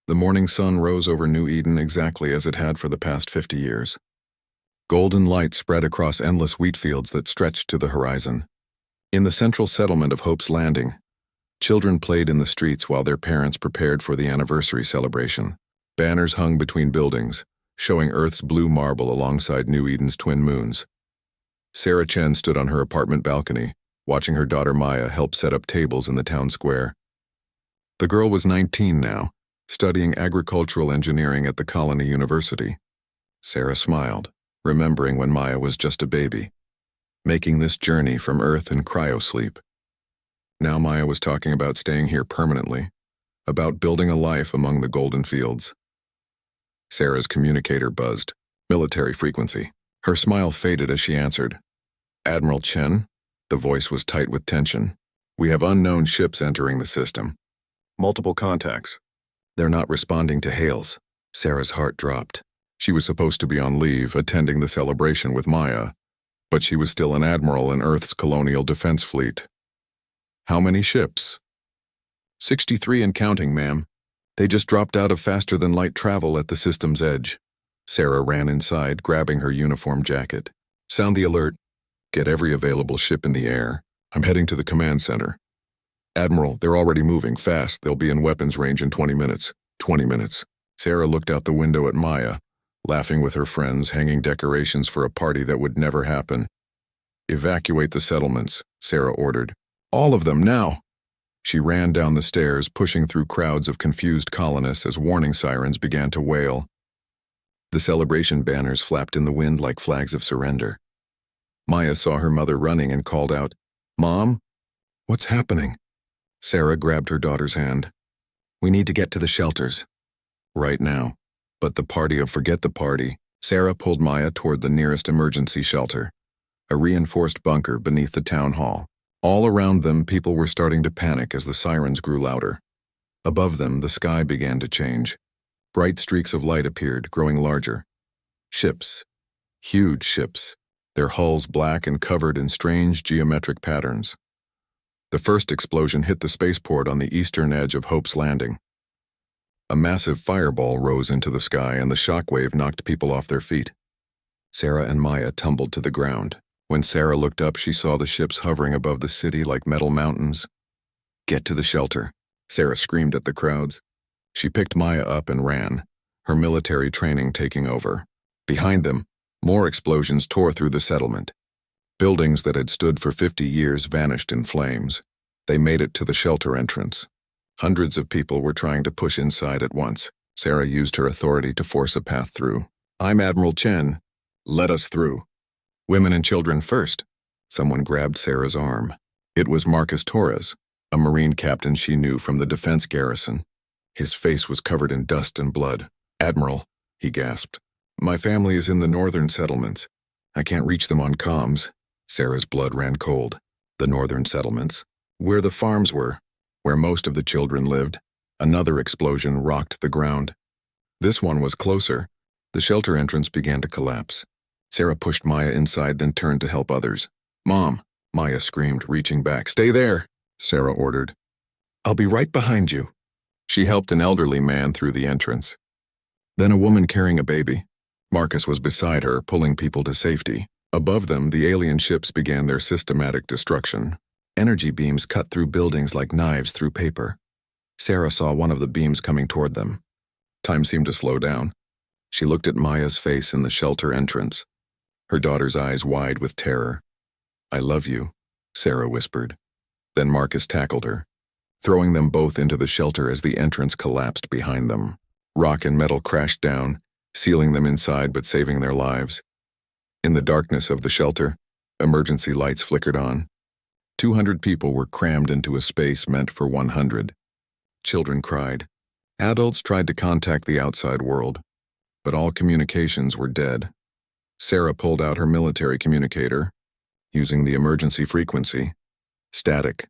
The morning sun rose over New Eden exactly as it had for the past 50 years. Golden light spread across endless wheat fields that stretched to the horizon. In the central settlement of Hope's Landing, children played in the streets while their parents prepared for the anniversary celebration. Banners hung between buildings, showing Earth's blue marble alongside New Eden's twin moons. Sarah Chen stood on her apartment balcony, watching her daughter Maya help set up tables in the town square. The girl was 19 now, studying agricultural engineering at the Colony University. Sarah smiled, remembering when Maya was just a baby, making this journey from Earth in cryosleep. Now Maya was talking about staying here permanently, about building a life among the golden fields. Sarah's communicator buzzed, military frequency. Her smile faded as she answered. Admiral Chen? The voice was tight with tension. We have unknown ships entering the system. Multiple contacts. They're not responding to hails. Sarah's heart dropped. She was supposed to be on leave, attending the celebration with Maya, but she was still an admiral in Earth's colonial defense fleet. How many ships? 63 and counting, ma'am. They just dropped out of faster-than-light travel at the system's edge. Sarah ran inside, grabbing her uniform jacket. Sound the alert. Get every available ship in the air. I'm heading to the command center. Admiral, they're already moving fast. They'll be in weapons range in 20 minutes. 20 minutes. Sarah looked out the window at Maya, laughing with her friends, hanging decorations for a party that would never happen. Evacuate the settlements, Sarah ordered. All of them, now! She ran down the stairs, pushing through crowds of confused colonists as warning sirens began to wail. The celebration banners flapped in the wind like flags of surrender. Maya saw her mother running and called out, Mom? What's happening? Sarah grabbed her daughter's hand. We need to get to the shelters. Right now. But forget the party. Sarah pulled Maya toward the nearest emergency shelter, a reinforced bunker beneath the town hall. All around them, people were starting to panic as the sirens grew louder. Above them, the sky began to change. Bright streaks of light appeared, growing larger. Ships. Huge ships, their hulls black and covered in strange geometric patterns. The first explosion hit the spaceport on the eastern edge of Hope's Landing. A massive fireball rose into the sky and the shockwave knocked people off their feet. Sarah and Maya tumbled to the ground. When Sarah looked up, she saw the ships hovering above the city like metal mountains. Get to the shelter, Sarah screamed at the crowds. She picked Maya up and ran, her military training taking over. Behind them, more explosions tore through the settlement. Buildings that had stood for 50 years vanished in flames. They made it to the shelter entrance. Hundreds of people were trying to push inside at once. Sarah used her authority to force a path through. I'm Admiral Chen. Let us through. Women and children first. Someone grabbed Sarah's arm. It was Marcus Torres, a Marine captain she knew from the defense garrison. His face was covered in dust and blood. Admiral, he gasped. My family is in the northern settlements. I can't reach them on comms. Sarah's blood ran cold. The northern settlements? Where the farms were, where most of the children lived. Another explosion rocked the ground. This one was closer. The shelter entrance began to collapse. Sarah pushed Maya inside, then turned to help others. Mom, Maya screamed, reaching back. Stay there, Sarah ordered. I'll be right behind you. She helped an elderly man through the entrance. Then a woman carrying a baby. Marcus was beside her, pulling people to safety. Above them, the alien ships began their systematic destruction. Energy beams cut through buildings like knives through paper. Sarah saw one of the beams coming toward them. Time seemed to slow down. She looked at Maya's face in the shelter entrance, her daughter's eyes wide with terror. I love you, Sarah whispered. Then Marcus tackled her, throwing them both into the shelter as the entrance collapsed behind them. Rock and metal crashed down, sealing them inside but saving their lives. In the darkness of the shelter, emergency lights flickered on. 200 people were crammed into a space meant for 100. Children cried. Adults tried to contact the outside world, but all communications were dead. Sarah pulled out her military communicator, using the emergency frequency. Static.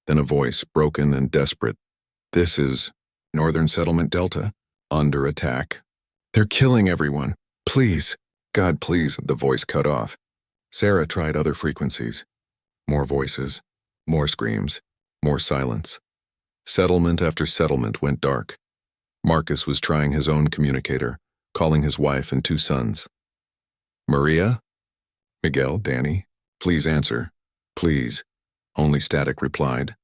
Then a voice, broken and desperate. This is Northern Settlement Delta, under attack. They're killing everyone. Please. God, please, the voice cut off. Sarah tried other frequencies. More voices, more screams, more silence. Settlement after settlement went dark. Marcus was trying his own communicator, calling his wife and 2 sons. Maria? Miguel, Danny? Please answer. Please. Only static replied.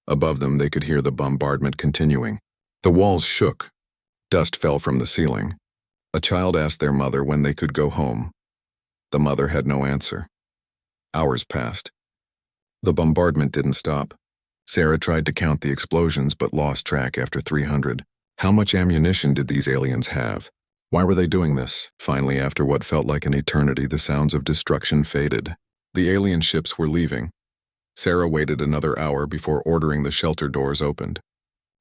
Above them they could hear the bombardment continuing. The walls shook. Dust fell from the ceiling. A child asked their mother when they could go home. The mother had no answer. Hours passed. The bombardment didn't stop. Sarah tried to count the explosions but lost track after 300. How much ammunition did these aliens have? Why were they doing this? Finally, after what felt like an eternity, the sounds of destruction faded. The alien ships were leaving. Sarah waited another hour before ordering the shelter doors opened.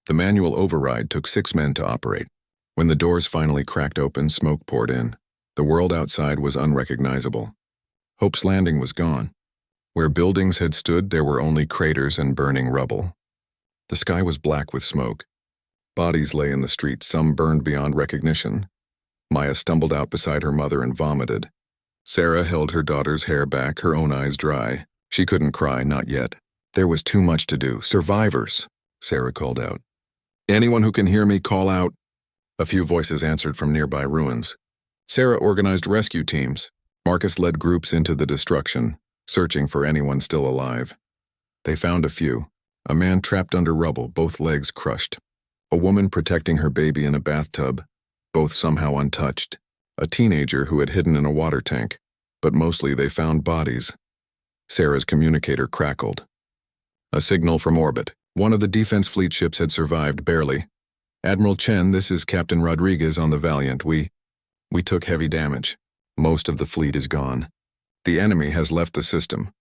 The manual override took 6 men to operate. When the doors finally cracked open, smoke poured in. The world outside was unrecognizable. Hope's Landing was gone. Where buildings had stood, there were only craters and burning rubble. The sky was black with smoke. Bodies lay in the streets, some burned beyond recognition. Maya stumbled out beside her mother and vomited. Sarah held her daughter's hair back, her own eyes dry. She couldn't cry, not yet. There was too much to do. Survivors, Sarah called out. Anyone who can hear me, call out. A few voices answered from nearby ruins. Sarah organized rescue teams. Marcus led groups into the destruction, searching for anyone still alive. They found a few. A man trapped under rubble, both legs crushed. A woman protecting her baby in a bathtub, both somehow untouched. A teenager who had hidden in a water tank, but mostly they found bodies. Sarah's communicator crackled. A signal from orbit. One of the defense fleet ships had survived barely. Admiral Chen, this is Captain Rodriguez on the Valiant. We took heavy damage. Most of the fleet is gone. The enemy has left the system.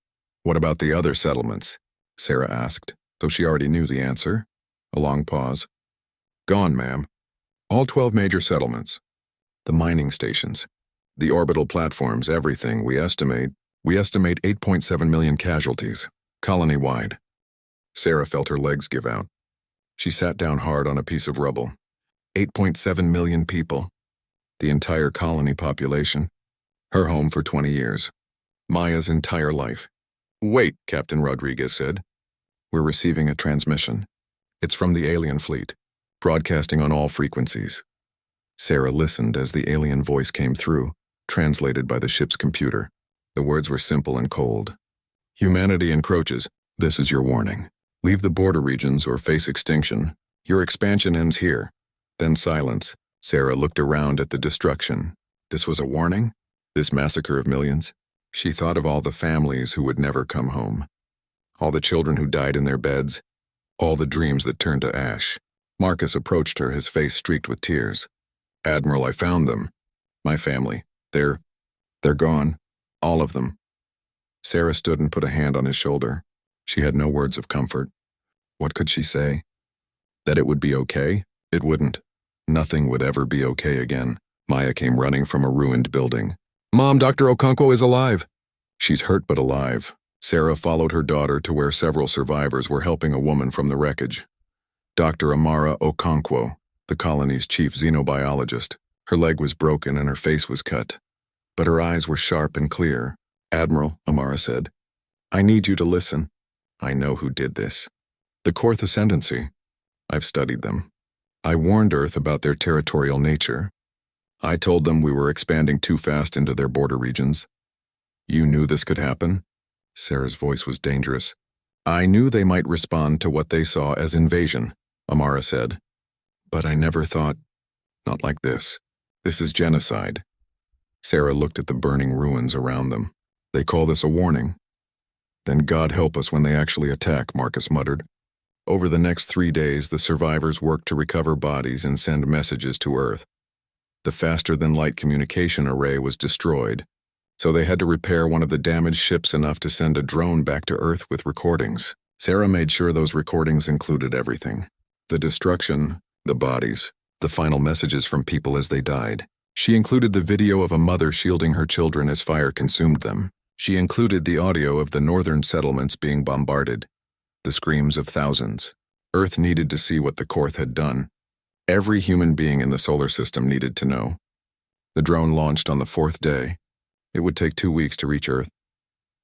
What about the other settlements? Sarah asked, though she already knew the answer. A long pause. Gone, ma'am. All 12 major settlements. The mining stations. The orbital platforms, everything. We estimate 8.7 million casualties, colony-wide. Sarah felt her legs give out. She sat down hard on a piece of rubble. 8.7 million people. The entire colony population. Her home for 20 years. Maya's entire life. Wait, Captain Rodriguez said. We're receiving a transmission. It's from the alien fleet, broadcasting on all frequencies. Sarah listened as the alien voice came through, translated by the ship's computer. The words were simple and cold. Humanity encroaches. This is your warning. Leave the border regions or face extinction. Your expansion ends here. Then silence. Sarah looked around at the destruction. This was a warning? This massacre of millions? She thought of all the families who would never come home. All the children who died in their beds. All the dreams that turned to ash. Marcus approached her, his face streaked with tears. Admiral, I found them. My family. They're gone. All of them. Sarah stood and put a hand on his shoulder. She had no words of comfort. What could she say? That it would be okay? It wouldn't. Nothing would ever be okay again. Maya came running from a ruined building. Mom, Dr. Okonkwo is alive. She's hurt but alive. Sarah followed her daughter to where several survivors were helping a woman from the wreckage. Dr. Amara Okonkwo, the colony's chief xenobiologist. Her leg was broken and her face was cut. But her eyes were sharp and clear. Admiral, Amara said, I need you to listen. I know who did this. The Korth Ascendancy. I've studied them. I warned Earth about their territorial nature. I told them we were expanding too fast into their border regions. You knew this could happen? Sarah's voice was dangerous. I knew they might respond to what they saw as invasion, Amara said. But I never thought, not like this. This is genocide. Sarah looked at the burning ruins around them. They call this a warning. Then God help us when they actually attack, Marcus muttered. Over the next 3 days, the survivors worked to recover bodies and send messages to Earth. The faster-than-light communication array was destroyed, so they had to repair one of the damaged ships enough to send a drone back to Earth with recordings. Sarah made sure those recordings included everything. The destruction, the bodies, the final messages from people as they died. She included the video of a mother shielding her children as fire consumed them. She included the audio of the northern settlements being bombarded, the screams of thousands. Earth needed to see what the Korth had done. Every human being in the solar system needed to know. The drone launched on the 4th day. It would take 2 weeks to reach Earth.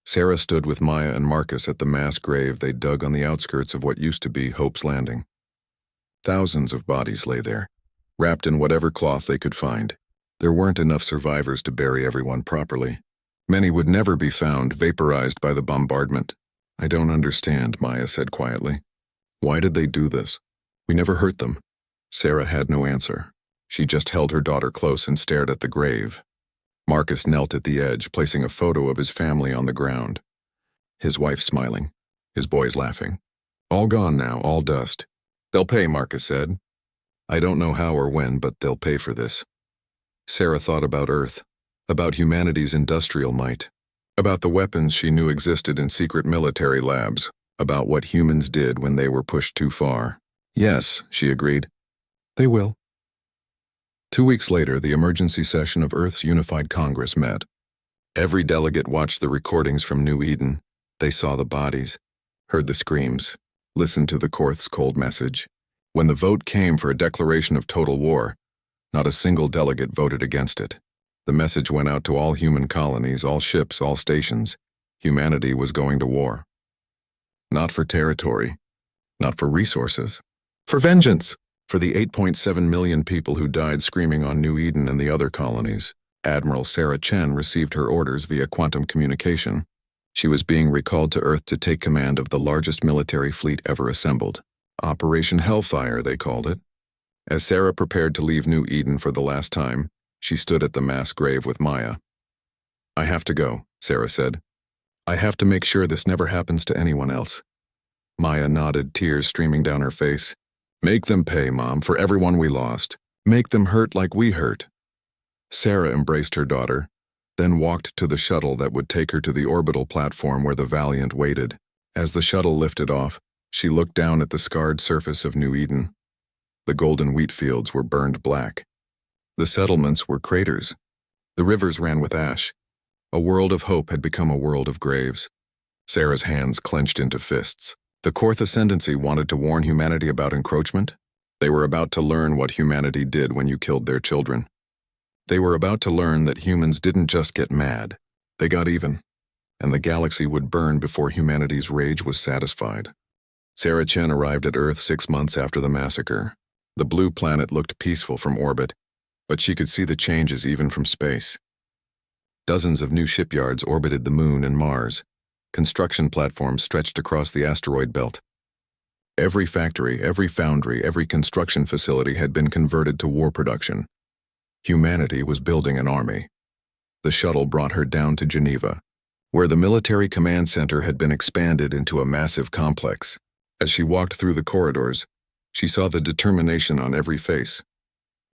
Sarah stood with Maya and Marcus at the mass grave they dug on the outskirts of what used to be Hope's Landing. Thousands of bodies lay there. wrapped in whatever cloth they could find. There weren't enough survivors to bury everyone properly. Many would never be found, vaporized by the bombardment. I don't understand, Maya said quietly. Why did they do this? We never hurt them. Sarah had no answer. She just held her daughter close and stared at the grave. Marcus knelt at the edge, placing a photo of his family on the ground. His wife smiling, his boys laughing. All gone now, all dust. They'll pay, Marcus said. I don't know how or when, but they'll pay for this. Sarah thought about Earth, about humanity's industrial might, about the weapons she knew existed in secret military labs, about what humans did when they were pushed too far. Yes, she agreed. They will. 2 weeks later, the emergency session of Earth's Unified Congress met. Every delegate watched the recordings from New Eden. They saw the bodies, heard the screams, listened to the Korth's cold message. When the vote came for a declaration of total war, not a single delegate voted against it. The message went out to all human colonies, all ships, all stations. Humanity was going to war. Not for territory, not for resources, for vengeance, for the 8.7 million people who died screaming on New Eden and the other colonies. Admiral Sarah Chen received her orders via quantum communication. She was being recalled to Earth to take command of the largest military fleet ever assembled. Operation Hellfire, they called it. As Sarah prepared to leave New Eden for the last time, she stood at the mass grave with Maya. I have to go, Sarah said. I have to make sure this never happens to anyone else. Maya nodded, tears streaming down her face. Make them pay, Mom, for everyone we lost. Make them hurt like we hurt. Sarah embraced her daughter, then walked to the shuttle that would take her to the orbital platform where the Valiant waited. As the shuttle lifted off, she looked down at the scarred surface of New Eden. The golden wheat fields were burned black. The settlements were craters. The rivers ran with ash. A world of hope had become a world of graves. Sarah's hands clenched into fists. The Korth Ascendancy wanted to warn humanity about encroachment. They were about to learn what humanity did when you killed their children. They were about to learn that humans didn't just get mad. They got even. And the galaxy would burn before humanity's rage was satisfied. Sarah Chen arrived at Earth 6 months after the massacre. The blue planet looked peaceful from orbit, but she could see the changes even from space. Dozens of new shipyards orbited the Moon and Mars. Construction platforms stretched across the asteroid belt. Every factory, every foundry, every construction facility had been converted to war production. Humanity was building an army. The shuttle brought her down to Geneva, where the military command center had been expanded into a massive complex. As she walked through the corridors, she saw the determination on every face.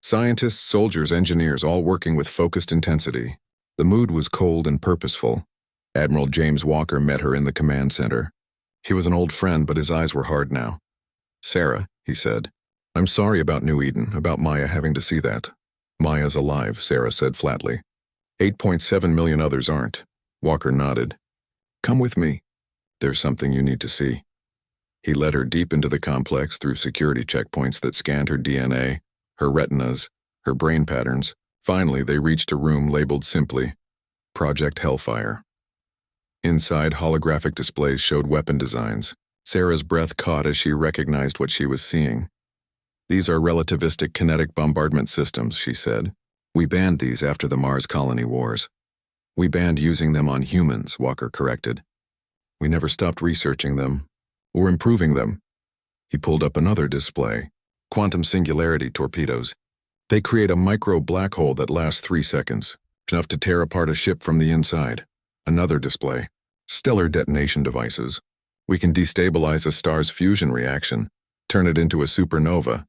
Scientists, soldiers, engineers, all working with focused intensity. The mood was cold and purposeful. Admiral James Walker met her in the command center. He was an old friend, but his eyes were hard now. Sarah, he said, I'm sorry about New Eden, about Maya having to see that. Maya's alive, Sarah said flatly. 8.7 million others aren't. Walker nodded. Come with me. There's something you need to see. He led her deep into the complex through security checkpoints that scanned her DNA, her retinas, her brain patterns. Finally, they reached a room labeled simply, Project Hellfire. Inside, holographic displays showed weapon designs. Sarah's breath caught as she recognized what she was seeing. These are relativistic kinetic bombardment systems, she said. We banned these after the Mars colony wars. We banned using them on humans, Walker corrected. We never stopped researching them, or improving them. He pulled up another display, quantum singularity torpedoes. They create a micro black hole that lasts 3 seconds, enough to tear apart a ship from the inside. Another display, stellar detonation devices. We can destabilize a star's fusion reaction, turn it into a supernova.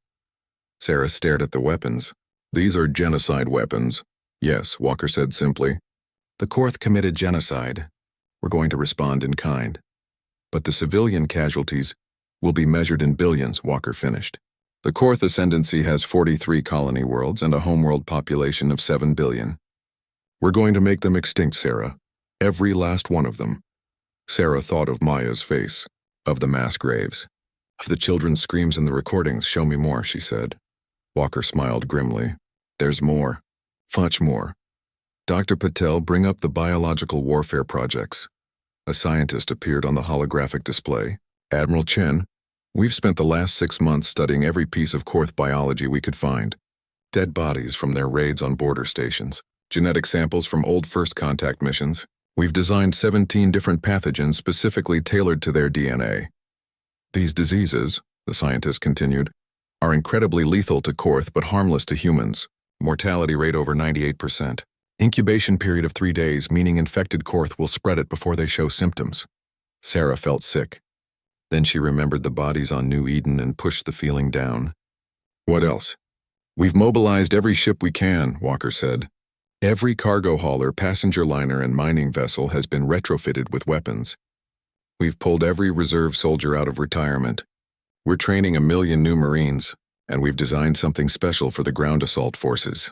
Sarah stared at the weapons. These are genocide weapons. Yes, Walker said simply. The Korth committed genocide. We're going to respond in kind. But the civilian casualties will be measured in billions, Walker finished. The Korth Ascendancy has 43 colony worlds and a homeworld population of 7 billion. We're going to make them extinct, Sarah. Every last one of them. Sarah thought of Maya's face, of the mass graves, of the children's screams in the recordings. Show me more, she said. Walker smiled grimly. There's more. Much more. Dr. Patel, bring up the biological warfare projects. A scientist appeared on the holographic display. Admiral Chen, we've spent the last 6 months studying every piece of Korth biology we could find. dead bodies from their raids on border stations, genetic samples from old first contact missions. We've designed 17 different pathogens specifically tailored to their DNA. These diseases, the scientist continued, are incredibly lethal to Korth but harmless to humans. Mortality rate over 98%. Incubation period of 3 days, meaning infected Korth will spread it before they show symptoms. Sarah felt sick. Then she remembered the bodies on New Eden and pushed the feeling down. What else? We've mobilized every ship we can, Walker said. Every cargo hauler, passenger liner, and mining vessel has been retrofitted with weapons. We've pulled every reserve soldier out of retirement. We're training 1 million new Marines, and we've designed something special for the ground assault forces.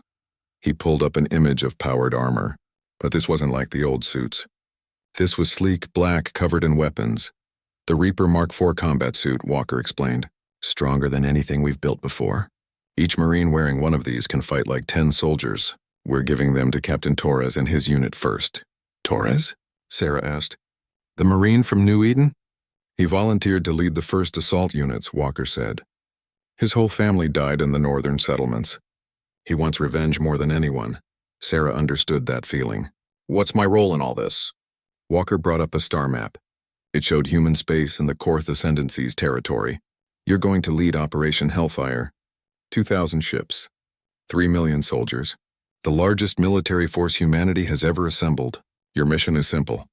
He pulled up an image of powered armor, but this wasn't like the old suits. This was sleek, black, covered in weapons. The Reaper Mark IV combat suit, Walker explained. Stronger than anything we've built before. Each Marine wearing one of these can fight like 10 soldiers. We're giving them to Captain Torres and his unit first. Torres? Sarah asked. The Marine from New Eden? He volunteered to lead the first assault units, Walker said. His whole family died in the northern settlements. He wants revenge more than anyone. Sarah understood that feeling. What's my role in all this? Walker brought up a star map. It showed human space and the Korth Ascendancy's territory. You're going to lead Operation Hellfire. 2,000 ships. 3 million soldiers. The largest military force humanity has ever assembled. Your mission is simple.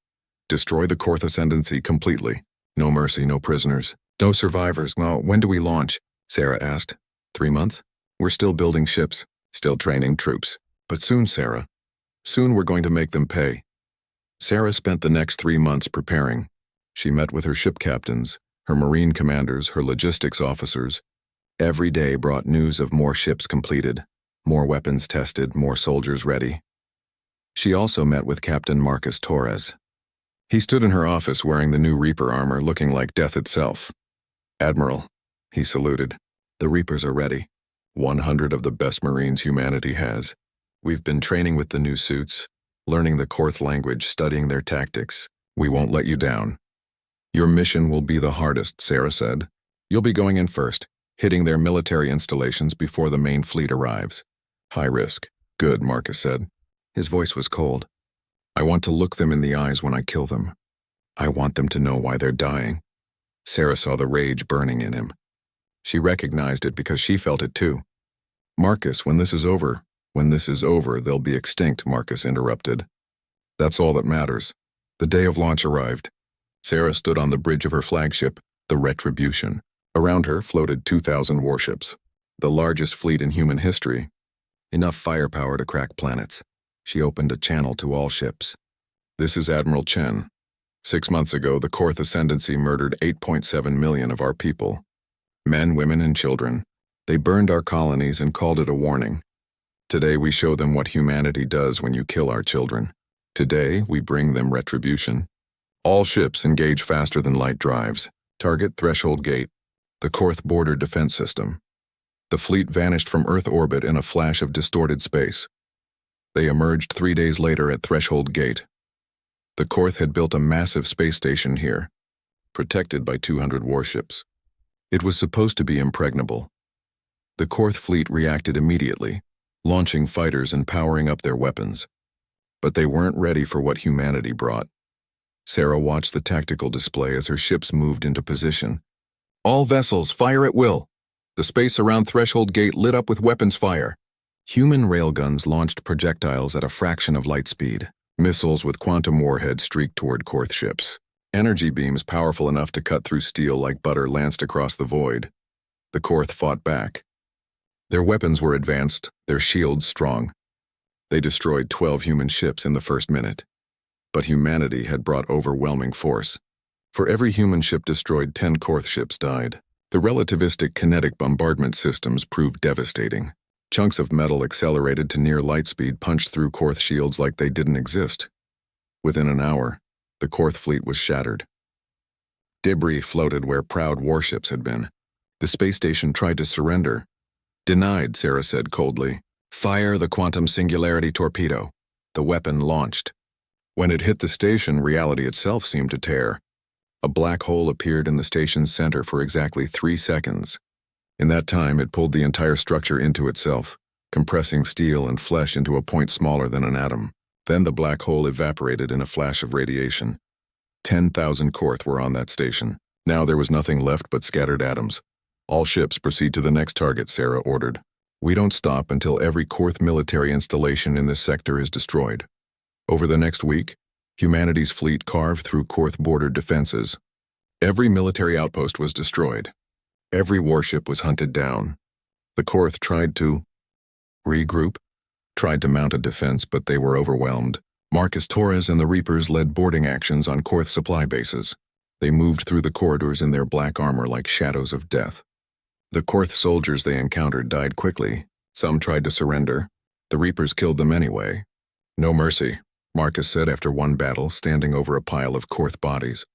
Destroy the Korth Ascendancy completely. No mercy, no prisoners. No survivors. Well, when do we launch? Sarah asked. 3 months? We're still building ships. Still training troops. But soon, Sarah. Soon we're going to make them pay. Sarah spent the next 3 months preparing. She met with her ship captains, her Marine commanders, her logistics officers. Every day brought news of more ships completed, more weapons tested, more soldiers ready. She also met with Captain Marcus Torres. He stood in her office wearing the new Reaper armor, looking like death itself. Admiral, he saluted. The Reapers are ready. 100 of the best Marines humanity has. We've been training with the new suits, learning the Korth language, studying their tactics. We won't let you down. Your mission will be the hardest, Sarah said. You'll be going in first, hitting their military installations before the main fleet arrives. High risk. Good, Marcus said. His voice was cold. I want to look them in the eyes when I kill them. I want them to know why they're dying. Sarah saw the rage burning in him. She recognized it because she felt it too. Marcus, when this is over, they'll be extinct, Marcus interrupted. That's all that matters. The day of launch arrived. Sarah stood on the bridge of her flagship, the Retribution. Around her floated 2,000 warships, the largest fleet in human history. Enough firepower to crack planets. She opened a channel to all ships. This is Admiral Chen. 6 months ago, the Korth Ascendancy murdered 8.7 million of our people. Men, women, and children. They burned our colonies and called it a warning. Today we show them what humanity does when you kill our children. Today we bring them retribution. All ships engage faster than light drives. Target Threshold Gate, the Korth border defense system. The fleet vanished from Earth orbit in a flash of distorted space. They emerged 3 days later at Threshold Gate. The Korth had built a massive space station here, protected by 200 warships. It was supposed to be impregnable. The Korth fleet reacted immediately, launching fighters and powering up their weapons. But they weren't ready for what humanity brought. Sarah watched the tactical display as her ships moved into position. All vessels, fire at will. The space around Threshold Gate lit up with weapons fire. Human railguns launched projectiles at a fraction of light speed. Missiles with quantum warheads streaked toward Korth ships. Energy beams powerful enough to cut through steel like butter lanced across the void. The Korth fought back. Their weapons were advanced, their shields strong. They destroyed 12 human ships in the first minute. But humanity had brought overwhelming force. For every human ship destroyed, 10 Korth ships died. The relativistic kinetic bombardment systems proved devastating. Chunks of metal accelerated to near light speed punched through Korth shields like they didn't exist. Within an hour, the Korth fleet was shattered. Debris floated where proud warships had been. The space station tried to surrender. Denied, Sarah said coldly. Fire the quantum singularity torpedo. The weapon launched. When it hit the station, reality itself seemed to tear. A black hole appeared in the station's center for exactly 3 seconds. In that time, it pulled the entire structure into itself. compressing steel and flesh into a point smaller than an atom. Then the black hole evaporated in a flash of radiation. 10,000 Korth were on that station. Now there was nothing left but scattered atoms. All ships proceed to the next target, Sarah ordered. We don't stop until every Korth military installation in this sector is destroyed. Over the next week, humanity's fleet carved through Korth border defenses. Every military outpost was destroyed. Every warship was hunted down. The Korth tried to regroup, tried to mount a defense, but they were overwhelmed. Marcus Torres and the Reapers led boarding actions on Korth supply bases. They moved through the corridors in their black armor like shadows of death. The Korth soldiers they encountered died quickly. Some tried to surrender. The Reapers killed them anyway. No mercy, Marcus said after one battle, standing over a pile of Korth bodies.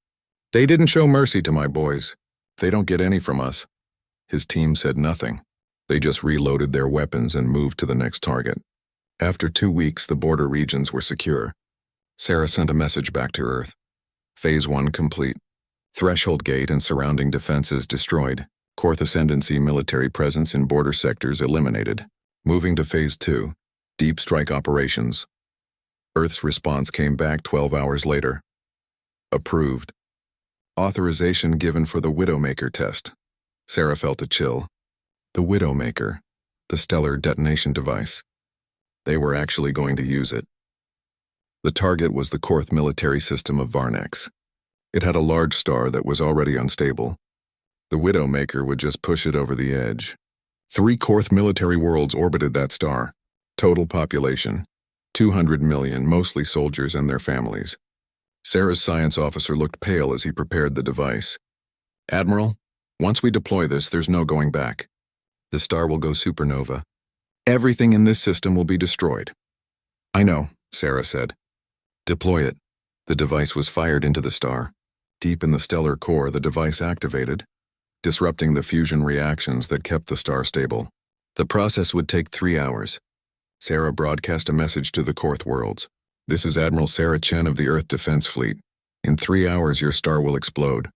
They didn't show mercy to my boys. They don't get any from us. His team said nothing. They just reloaded their weapons and moved to the next target. After 2 weeks, the border regions were secure. Sarah sent a message back to Earth. Phase 1 complete. Threshold Gate and surrounding defenses destroyed. Korth Ascendancy military presence in border sectors eliminated. Moving to Phase 2. Deep strike operations. Earth's response came back 12 hours later. Approved. Authorization given for the Widowmaker test. Sarah felt a chill. The Widowmaker. The stellar detonation device. They were actually going to use it. The target was the Korth military system of Varnex. It had a large star that was already unstable. The Widowmaker would just push it over the edge. 3 Korth military worlds orbited that star. Total population, 200 million, mostly soldiers and their families. Sarah's science officer looked pale as he prepared the device. Admiral, once we deploy this, there's no going back. The star will go supernova. Everything in this system will be destroyed. I know, Sarah said. Deploy it. The device was fired into the star. Deep in the stellar core, the device activated, disrupting the fusion reactions that kept the star stable. The process would take 3 hours. Sarah broadcast a message to the Korth worlds. This is Admiral Sarah Chen of the Earth Defense Fleet. In 3 hours, your star will explode.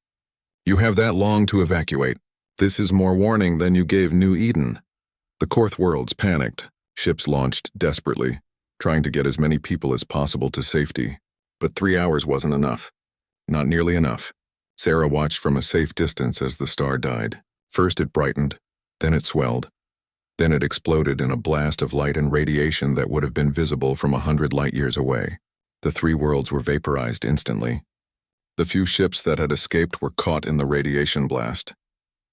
You have that long to evacuate. This is more warning than you gave New Eden. The Korth worlds panicked. Ships launched desperately, trying to get as many people as possible to safety. But 3 hours wasn't enough. Not nearly enough. Sarah watched from a safe distance as the star died. First it brightened, then it swelled. Then it exploded in a blast of light and radiation that would have been visible from 100 light-years away. The 3 worlds were vaporized instantly. The few ships that had escaped were caught in the radiation blast.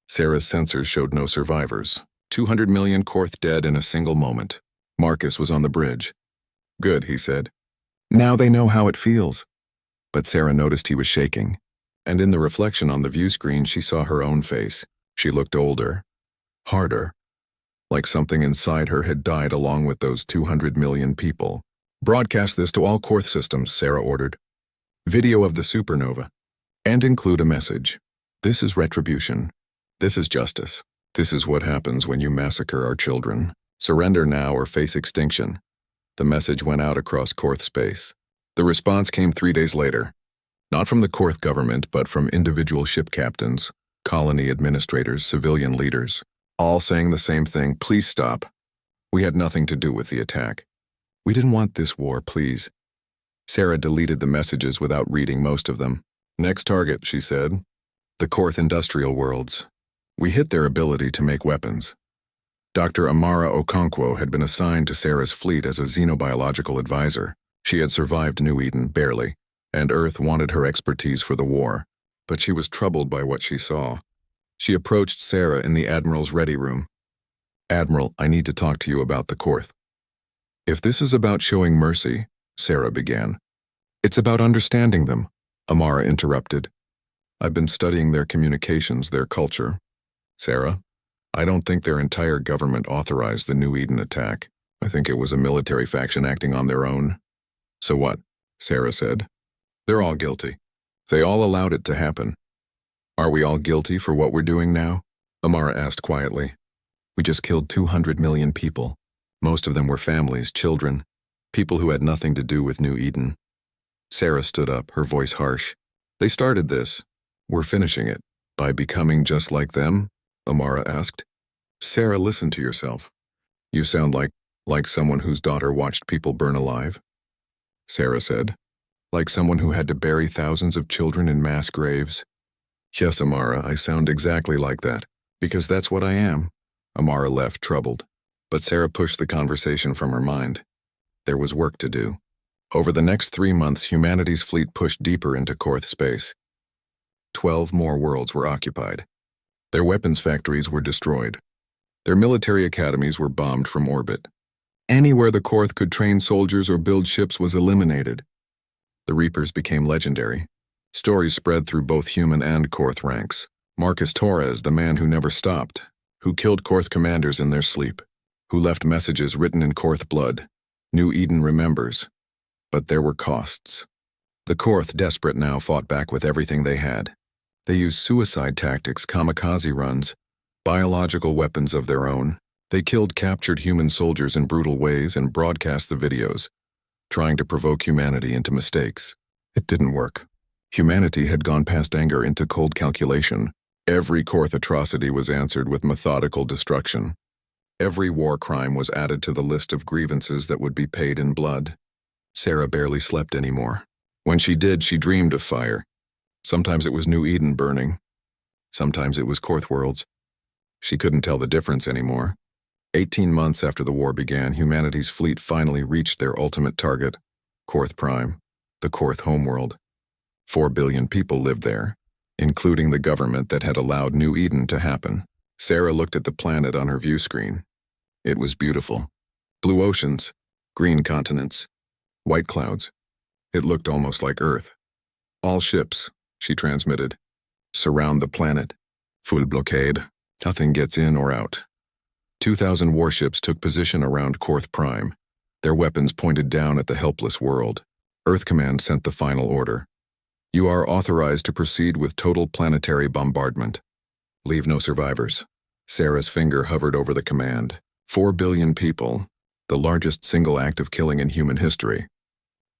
Sarah's sensors showed no survivors. 200 million Korth dead in a single moment. Marcus was on the bridge. Good, he said. Now they know how it feels. But Sarah noticed he was shaking. And in the reflection on the view screen, she saw her own face. She looked older, harder, like something inside her had died along with those 200 million people. Broadcast this to all Korth systems, Sarah ordered. Video of the supernova. And include a message. This is retribution. This is justice. This is what happens when you massacre our children. Surrender now or face extinction. The message went out across Korth space. The response came 3 days later. Not from the Korth government, but from individual ship captains, colony administrators, civilian leaders, all saying the same thing: please stop. We had nothing to do with the attack. We didn't want this war, please. Sarah deleted the messages without reading most of them. Next target, she said. The Korth industrial worlds. We hit their ability to make weapons. Dr. Amara Okonkwo had been assigned to Sarah's fleet as a xenobiological advisor. She had survived New Eden, barely, and Earth wanted her expertise for the war, but she was troubled by what she saw. She approached Sarah in the Admiral's ready room. Admiral, I need to talk to you about the Korth. If this is about showing mercy, Sarah began. It's about understanding them, Amara interrupted. I've been studying their communications, their culture. Sarah, I don't think their entire government authorized the New Eden attack. I think it was a military faction acting on their own. So what? Sarah said. They're all guilty. They all allowed it to happen. Are we all guilty for what we're doing now? Amara asked quietly. We just killed 200 million people. Most of them were families, children, people who had nothing to do with New Eden. Sarah stood up, her voice harsh. They started this. We're finishing it. By becoming just like them? Amara asked. Sarah, listen to yourself. You sound like Like someone whose daughter watched people burn alive? Sarah said. Like someone who had to bury thousands of children in mass graves? Yes, Amara, I sound exactly like that, because that's what I am. Amara left, troubled. But Sarah pushed the conversation from her mind. There was work to do. Over the next 3 months, humanity's fleet pushed deeper into Korth space. 12 more worlds were occupied. Their weapons factories were destroyed. Their military academies were bombed from orbit. Anywhere the Korth could train soldiers or build ships was eliminated. The Reapers became legendary. Stories spread through both human and Korth ranks. Marcus Torres, the man who never stopped, who killed Korth commanders in their sleep, who left messages written in Korth blood. New Eden remembers. But there were costs. The Korth, desperate now, fought back with everything they had. They used suicide tactics, kamikaze runs, biological weapons of their own. They killed captured human soldiers in brutal ways and broadcast the videos, trying to provoke humanity into mistakes. It didn't work. Humanity had gone past anger into cold calculation. Every Korth atrocity was answered with methodical destruction. Every war crime was added to the list of grievances that would be paid in blood. Sarah barely slept anymore. When she did, she dreamed of fire. Sometimes it was New Eden burning. Sometimes it was Korth worlds. She couldn't tell the difference anymore. 18 months after the war began, humanity's fleet finally reached their ultimate target, Korth Prime, the Korth homeworld. 4 billion people lived there, including the government that had allowed New Eden to happen. Sarah looked at the planet on her view screen. It was beautiful. Blue oceans, green continents, white clouds. It looked almost like Earth. All ships, she transmitted, surround the planet. Full blockade. Nothing gets in or out. 2,000 warships took position around Korth Prime, their weapons pointed down at the helpless world. Earth Command sent the final order. You are authorized to proceed with total planetary bombardment. Leave no survivors. Sarah's finger hovered over the command. 4 billion people, the largest single act of killing in human history.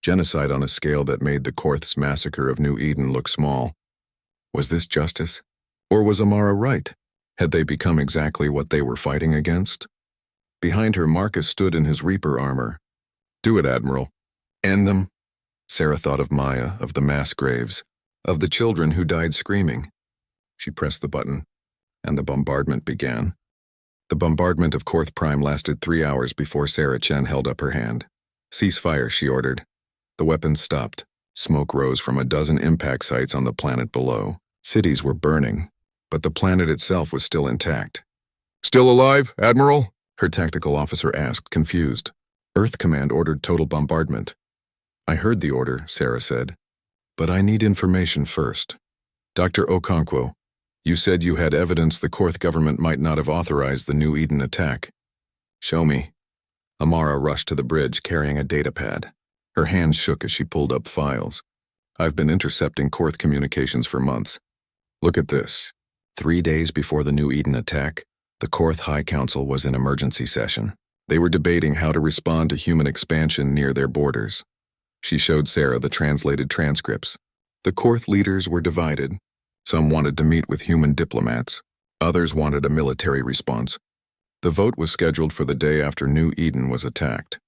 Genocide on a scale that made the Korth's massacre of New Eden look small. Was this justice? Or was Amara right? Had they become exactly what they were fighting against? Behind her, Marcus stood in his Reaper armor. Do it, Admiral. End them. Sarah thought of Maya, of the mass graves, of the children who died screaming. She pressed the button, and the bombardment began. The bombardment of Korth Prime lasted 3 hours before Sarah Chen held up her hand. Cease fire, she ordered. The weapons stopped. Smoke rose from a dozen impact sites on the planet below. Cities were burning, but the planet itself was still intact. Still alive, Admiral? Her tactical officer asked, confused. Earth Command ordered total bombardment. I heard the order, Sarah said. But I need information first. Dr. Okonkwo, you said you had evidence the Korth government might not have authorized the New Eden attack. Show me. Amara rushed to the bridge carrying a datapad. Her hands shook as she pulled up files. I've been intercepting Korth communications for months. Look at this. 3 days before the New Eden attack, the Korth High Council was in emergency session. They were debating how to respond to human expansion near their borders. She showed Sarah the translated transcripts. The Korth leaders were divided. Some wanted to meet with human diplomats. Others wanted a military response. The vote was scheduled for the day after New Eden was attacked.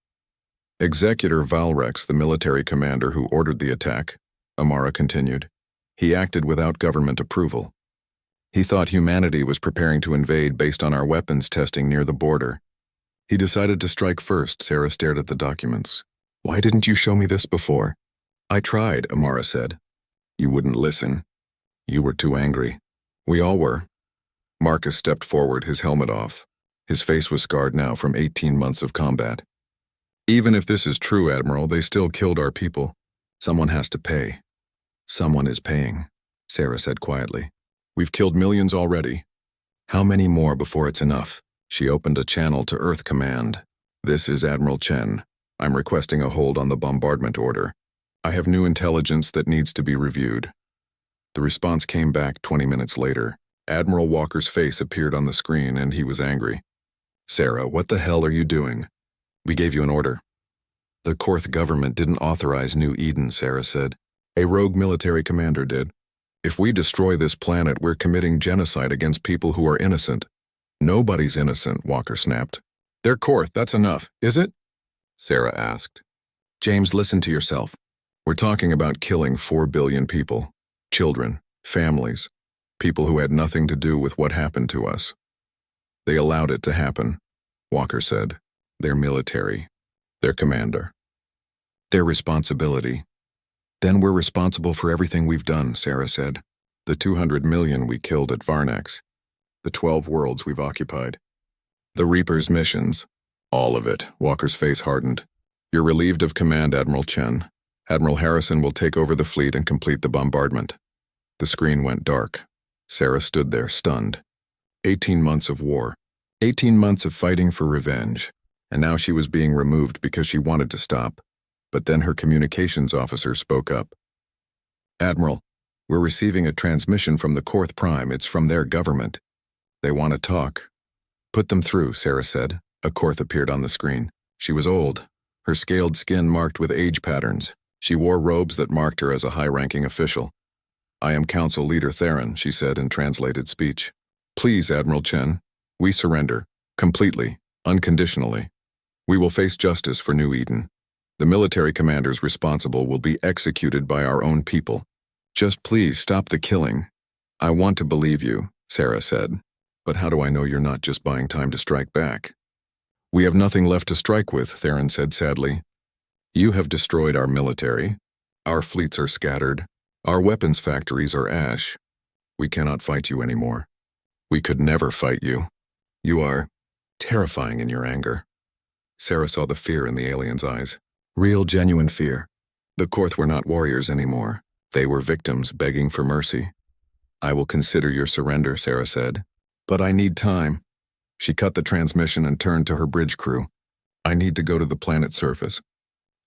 Executor Valrex, the military commander who ordered the attack, Amara continued, he acted without government approval. He thought humanity was preparing to invade based on our weapons testing near the border. He decided to strike first. Sarah stared at the documents. Why didn't you show me this before? I tried, Amara said. You wouldn't listen. You were too angry. We all were. Marcus stepped forward, his helmet off. His face was scarred now from 18 months of combat. Even if this is true, Admiral, they still killed our people. Someone has to pay. Someone is paying, Sarah said quietly. We've killed millions already. How many more before it's enough? She opened a channel to Earth Command. This is Admiral Chen. I'm requesting a hold on the bombardment order. I have new intelligence that needs to be reviewed. The response came back 20 minutes later. Admiral Walker's face appeared on the screen and he was angry. Sarah, what the hell are you doing? We gave you an order. The Korth government didn't authorize New Eden, Sarah said. A rogue military commander did. If we destroy this planet, we're committing genocide against people who are innocent. Nobody's innocent, Walker snapped. They're Korth, that's enough, is it? Sarah asked. James, listen to yourself. We're talking about killing 4 billion people. Children, families, people who had nothing to do with what happened to us. They allowed it to happen, Walker said. Their military, their commander. Their responsibility. Then we're responsible for everything we've done, Sarah said. The 200 million we killed at Varnax. The 12 worlds we've occupied. The Reaper's missions. All of it. Walker's face hardened. You're relieved of command, Admiral Chen. Admiral Harrison will take over the fleet and complete the bombardment. The screen went dark. Sarah stood there, stunned. 18 months of war. 18 months of fighting for revenge. And now she was being removed because she wanted to stop. But then her communications officer spoke up. Admiral, we're receiving a transmission from the Korth Prime. It's from their government. They want to talk. Put them through, Sarah said. A Korth appeared on the screen. She was old, her scaled skin marked with age patterns. She wore robes that marked her as a high-ranking official. I am Council Leader Theron, she said in translated speech. Please, Admiral Chen, we surrender, completely, unconditionally. We will face justice for New Eden. The military commanders responsible will be executed by our own people. Just please stop the killing. I want to believe you, Sarah said. But how do I know you're not just buying time to strike back? We have nothing left to strike with, Theron said sadly. You have destroyed our military. Our fleets are scattered. Our weapons factories are ash. We cannot fight you anymore. We could never fight you. You are terrifying in your anger. Sarah saw the fear in the alien's eyes. Real, genuine fear. The Korth were not warriors anymore. They were victims begging for mercy. I will consider your surrender, Sarah said. But I need time. She cut the transmission and turned to her bridge crew. I need to go to the planet's surface.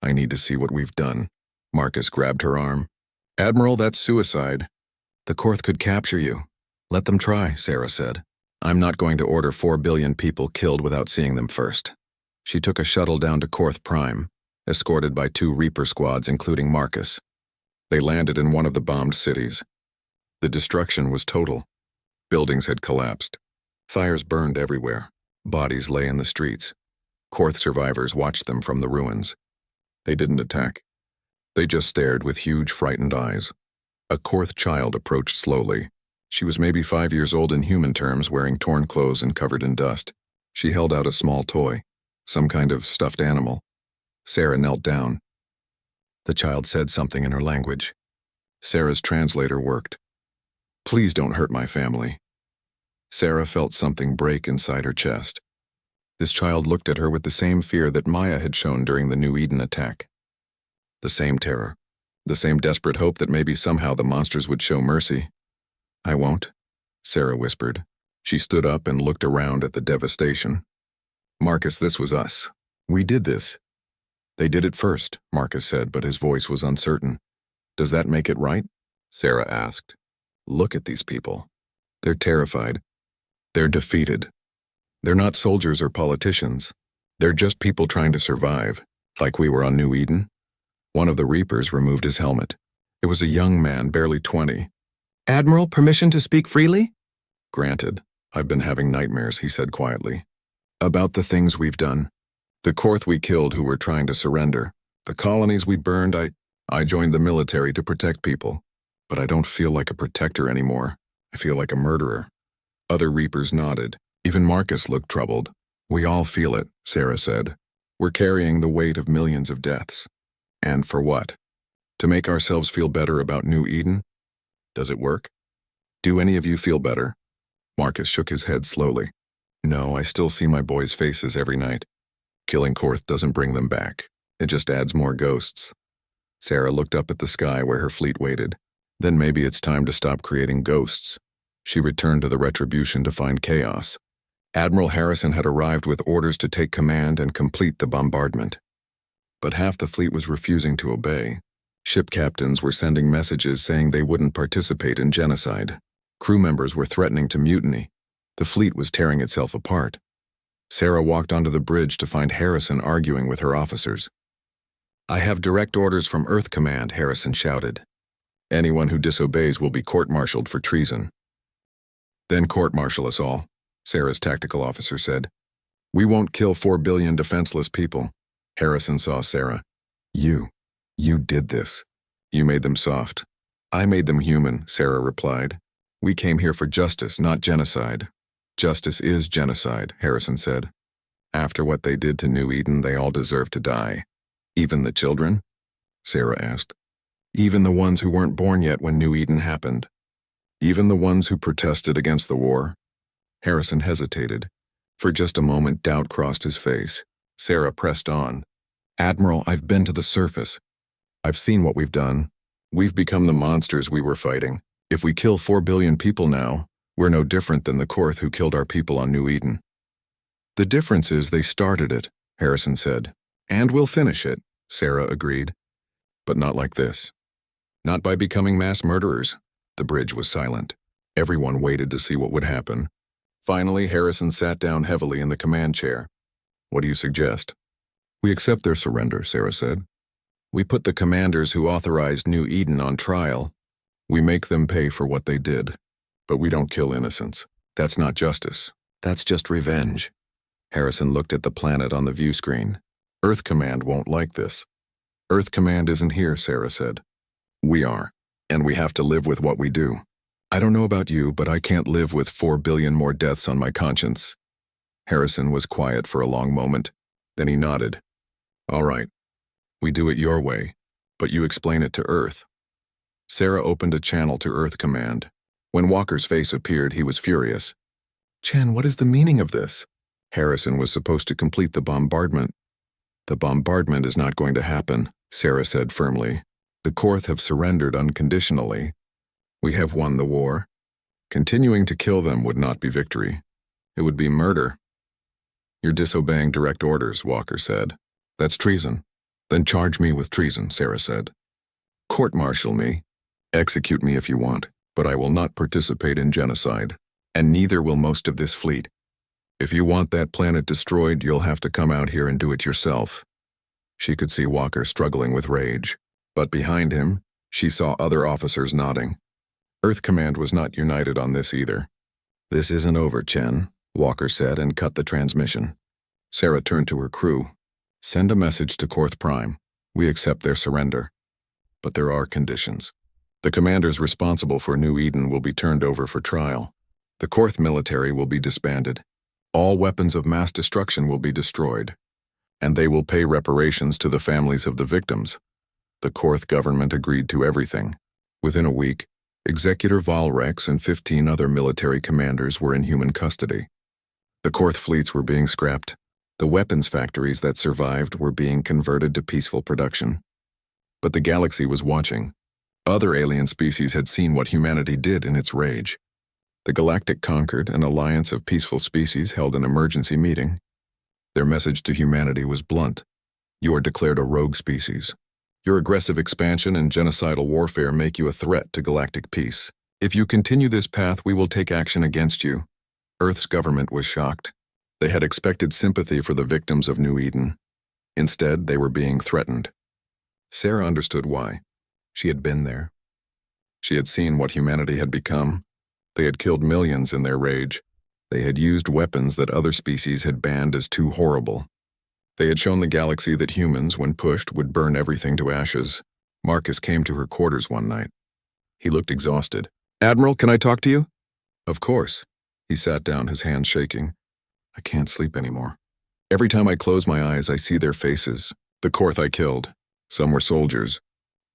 I need to see what we've done. Marcus grabbed her arm. Admiral, that's suicide. The Korth could capture you. Let them try, Sarah said. I'm not going to order 4 billion people killed without seeing them first. She took a shuttle down to Korth Prime, escorted by 2 Reaper squads including Marcus. They landed in one of the bombed cities. The destruction was total. Buildings had collapsed. Fires burned everywhere. Bodies lay in the streets. Korth survivors watched them from the ruins. They didn't attack. They just stared with huge, frightened eyes. A Korth child approached slowly. She was maybe 5 years old in human terms, wearing torn clothes and covered in dust. She held out a small toy, some kind of stuffed animal. Sarah knelt down. The child said something in her language. Sarah's translator worked. Please don't hurt my family. Sarah felt something break inside her chest. This child looked at her with the same fear that Maya had shown during the New Eden attack. The same terror. The same desperate hope that maybe somehow the monsters would show mercy. I won't, Sarah whispered. She stood up and looked around at the devastation. Marcus, this was us. We did this. They did it first, Marcus said, but his voice was uncertain. Does that make it right? Sarah asked. Look at these people. They're terrified. They're defeated. They're not soldiers or politicians. They're just people trying to survive, like we were on New Eden. One of the Reapers removed his helmet. It was a young man, barely 20. Admiral, permission to speak freely? Granted. I've been having nightmares, he said quietly. About the things we've done. The Korth we killed who were trying to surrender. The colonies we burned. I joined the military to protect people. But I don't feel like a protector anymore. I feel like a murderer. Other Reapers nodded. Even Marcus looked troubled. We all feel it, Sarah said. We're carrying the weight of millions of deaths. And for what? To make ourselves feel better about New Eden? Does it work? Do any of you feel better? Marcus shook his head slowly. No, I still see my boys' faces every night. Killing Korth doesn't bring them back. It just adds more ghosts. Sarah looked up at the sky where her fleet waited. Then maybe it's time to stop creating ghosts. She returned to the Retribution to find chaos. Admiral Harrison had arrived with orders to take command and complete the bombardment. But half the fleet was refusing to obey. Ship captains were sending messages saying they wouldn't participate in genocide. Crew members were threatening to mutiny. The fleet was tearing itself apart. Sarah walked onto the bridge to find Harrison arguing with her officers. I have direct orders from Earth Command, Harrison shouted. Anyone who disobeys will be court-martialed for treason. Then court-martial us all, Sarah's tactical officer said. We won't kill 4 billion defenseless people. Harrison saw Sarah. You did this. You made them soft. I made them human, Sarah replied. We came here for justice, not genocide. Justice is genocide, Harrison said. After what they did to New Eden, they all deserve to die. Even the children? Sarah asked. Even the ones who weren't born yet when New Eden happened. Even the ones who protested against the war? Harrison hesitated. For just a moment, doubt crossed his face. Sarah pressed on. Admiral, I've been to the surface. I've seen what we've done. We've become the monsters we were fighting. If we kill 4 billion people now, we're no different than the Korth who killed our people on New Eden. The difference is they started it, Harrison said. And we'll finish it, Sarah agreed. But not like this. Not by becoming mass murderers. The bridge was silent. Everyone waited to see what would happen. Finally, Harrison sat down heavily in the command chair. What do you suggest? We accept their surrender, Sarah said. We put the commanders who authorized New Eden on trial. We make them pay for what they did. But we don't kill innocents. That's not justice. That's just revenge. Harrison looked at the planet on the view screen. Earth Command won't like this. Earth Command isn't here, Sarah said. We are, and we have to live with what we do. I don't know about you, but I can't live with 4 billion more deaths on my conscience. Harrison was quiet for a long moment. Then he nodded. All right. We do it your way, but you explain it to Earth. Sarah opened a channel to Earth Command. When Walker's face appeared, he was furious. Chen, what is the meaning of this? Harrison was supposed to complete the bombardment. The bombardment is not going to happen, Sarah said firmly. The Korth have surrendered unconditionally. We have won the war. Continuing to kill them would not be victory. It would be murder. You're disobeying direct orders, Walker said. That's treason. Then charge me with treason, Sarah said. Court-martial me. Execute me if you want, but I will not participate in genocide, and neither will most of this fleet. If you want that planet destroyed, you'll have to come out here and do it yourself. She could see Walker struggling with rage, but behind him, she saw other officers nodding. Earth Command was not united on this either. This isn't over, Chen, Walker said and cut the transmission. Sarah turned to her crew. Send a message to Korth Prime. We accept their surrender. But there are conditions. The commanders responsible for New Eden will be turned over for trial. The Korth military will be disbanded. All weapons of mass destruction will be destroyed. And they will pay reparations to the families of the victims. The Korth government agreed to everything. Within a week, Executor Valrex and 15 other military commanders were in human custody. The Korth fleets were being scrapped. The weapons factories that survived were being converted to peaceful production. But the galaxy was watching. Other alien species had seen what humanity did in its rage. The Galactic Concord, an alliance of peaceful species, held an emergency meeting. Their message to humanity was blunt. You are declared a rogue species. Your aggressive expansion and genocidal warfare make you a threat to galactic peace. If you continue this path, we will take action against you. Earth's government was shocked. They had expected sympathy for the victims of New Eden. Instead, they were being threatened. Sarah understood why. She had been there. She had seen what humanity had become. They had killed millions in their rage. They had used weapons that other species had banned as too horrible. They had shown the galaxy that humans, when pushed, would burn everything to ashes. Marcus came to her quarters one night. He looked exhausted. Admiral, can I talk to you? Of course. He sat down, his hands shaking. I can't sleep anymore. Every time I close my eyes, I see their faces. The Korth I killed. Some were soldiers.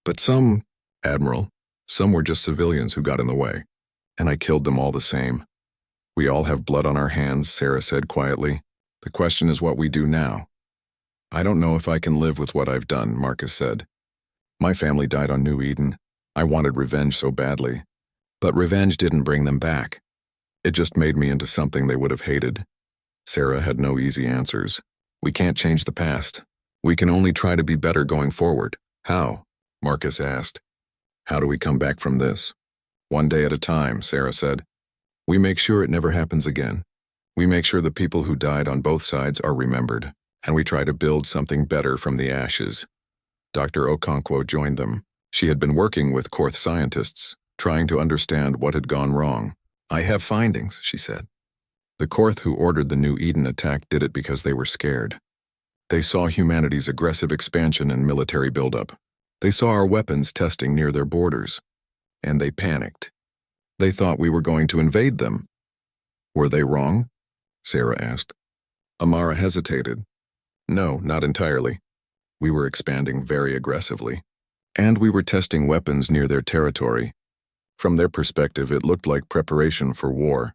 But some, Admiral, some were just civilians who got in the way. And I killed them all the same. We all have blood on our hands, Sarah said quietly. The question is what we do now. I don't know if I can live with what I've done, Marcus said. My family died on New Eden. I wanted revenge so badly. But revenge didn't bring them back. It just made me into something they would have hated. Sarah had no easy answers. We can't change the past. We can only try to be better going forward. How? Marcus asked. How do we come back from this? One day at a time, Sarah said. We make sure it never happens again. We make sure the people who died on both sides are remembered, and we try to build something better from the ashes. Dr. Okonkwo joined them. She had been working with Korth scientists, trying to understand what had gone wrong. I have findings, she said. The Korth who ordered the New Eden attack did it because they were scared. They saw humanity's aggressive expansion and military buildup. They saw our weapons testing near their borders. And they panicked. They thought we were going to invade them. Were they wrong? Sarah asked. Amara hesitated. No, not entirely. We were expanding very aggressively. And we were testing weapons near their territory. From their perspective, it looked like preparation for war.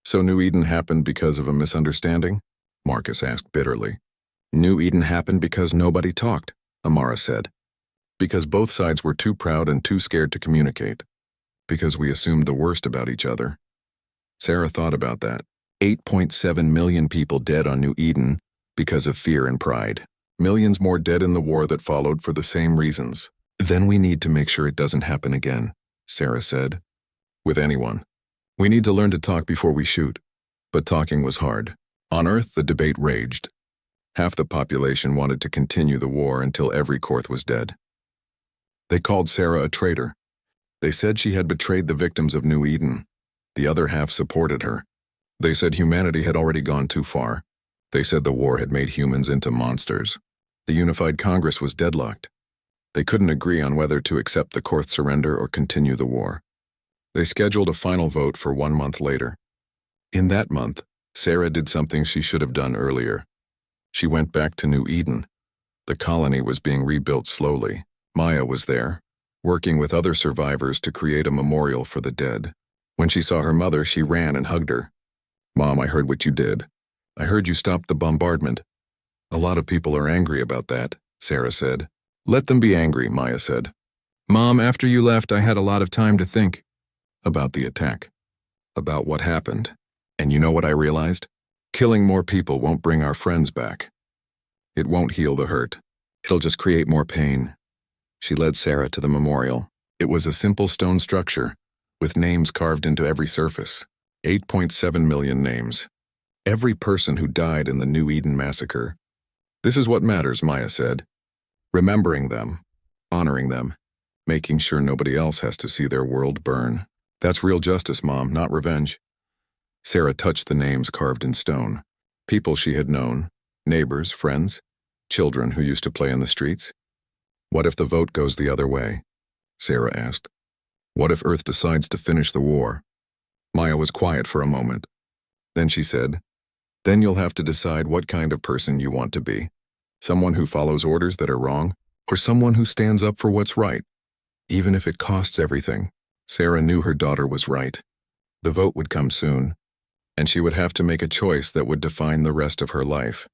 So New Eden happened because of a misunderstanding? Marcus asked bitterly. New Eden happened because nobody talked, Amara said. Because both sides were too proud and too scared to communicate. Because we assumed the worst about each other. Sarah thought about that. 8.7 million people dead on New Eden because of fear and pride. Millions more dead in the war that followed for the same reasons. Then we need to make sure it doesn't happen again, Sarah said. With anyone. We need to learn to talk before we shoot. But talking was hard. On Earth, the debate raged. Half the population wanted to continue the war until every Korth was dead. They called Sarah a traitor. They said she had betrayed the victims of New Eden. The other half supported her. They said humanity had already gone too far. They said the war had made humans into monsters. The Unified Congress was deadlocked. They couldn't agree on whether to accept the Korth surrender or continue the war. They scheduled a final vote for 1 month later. In that month, Sarah did something she should have done earlier. She went back to New Eden. The colony was being rebuilt slowly. Maya was there, working with other survivors to create a memorial for the dead. When she saw her mother, she ran and hugged her. Mom, I heard what you did. I heard you stopped the bombardment. A lot of people are angry about that, Sarah said. Let them be angry, Maya said. Mom, after you left, I had a lot of time to think. About the attack. About what happened. And you know what I realized? Killing more people won't bring our friends back. It won't heal the hurt. It'll just create more pain. She led Sarah to the memorial. It was a simple stone structure, with names carved into every surface. 8.7 million names. Every person who died in the New Eden massacre. This is what matters, Maya said. Remembering them, honoring them, making sure nobody else has to see their world burn. That's real justice, Mom, not revenge. Sarah touched the names carved in stone. People she had known, neighbors, friends, children who used to play in the streets. What if the vote goes the other way? Sarah asked. What if Earth decides to finish the war? Maya was quiet for a moment. Then she said, Then you'll have to decide what kind of person you want to be. Someone who follows orders that are wrong, or someone who stands up for what's right, even if it costs everything. Sarah knew her daughter was right. The vote would come soon, and she would have to make a choice that would define the rest of her life.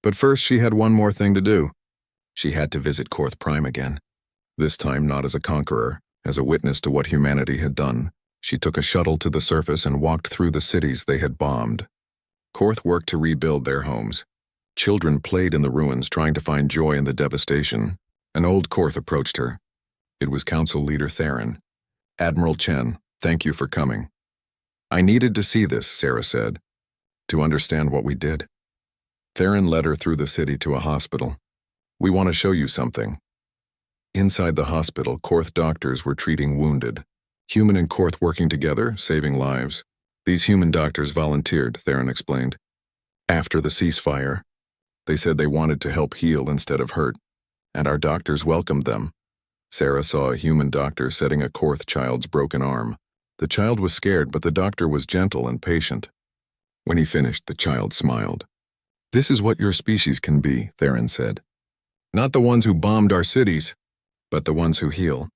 But first she had one more thing to do. She had to visit Korth Prime again. This time not as a conqueror, as a witness to what humanity had done. She took a shuttle to the surface and walked through the cities they had bombed. Korth worked to rebuild their homes. Children played in the ruins trying to find joy in the devastation. An old Korth approached her. It was Council Leader Theron. Admiral Chen, thank you for coming. I needed to see this, Sarah said, to understand what we did. Theron led her through the city to a hospital. We want to show you something. Inside the hospital, Korth doctors were treating wounded. Human and Korth working together, saving lives. These human doctors volunteered, Theron explained. After the ceasefire, they said they wanted to help heal instead of hurt, and our doctors welcomed them. Sarah saw a human doctor setting a Korth child's broken arm. The child was scared, but the doctor was gentle and patient. When he finished, the child smiled. This is what your species can be, Theron said. Not the ones who bombed our cities, but the ones who heal,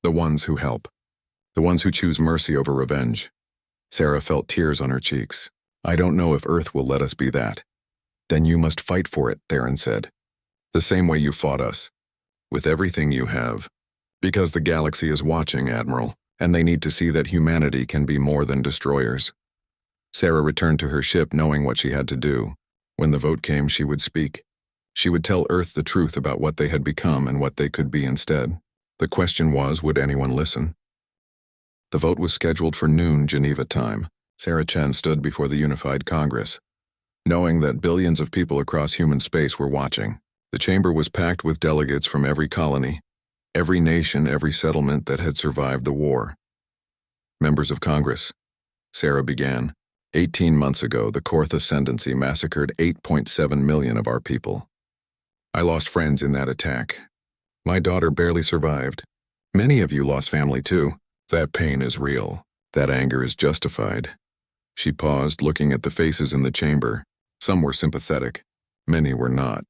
the ones who help, the ones who choose mercy over revenge. Sarah felt tears on her cheeks. I don't know if Earth will let us be that. Then you must fight for it, Theron said. The same way you fought us. With everything you have. Because the galaxy is watching, Admiral, and they need to see that humanity can be more than destroyers. Sarah returned to her ship knowing what she had to do. When the vote came, she would speak. She would tell Earth the truth about what they had become and what they could be instead. The question was, would anyone listen? The vote was scheduled for noon Geneva time. Sarah Chen stood before the Unified Congress, knowing that billions of people across human space were watching. The chamber was packed with delegates from every colony, every nation, every settlement that had survived the war. Members of Congress, Sarah began, 18 months ago, the Korth Ascendancy massacred 8.7 million of our people. I lost friends in that attack. My daughter barely survived. Many of you lost family too. That pain is real. That anger is justified. She paused, looking at the faces in the chamber. Some were sympathetic. Many were not.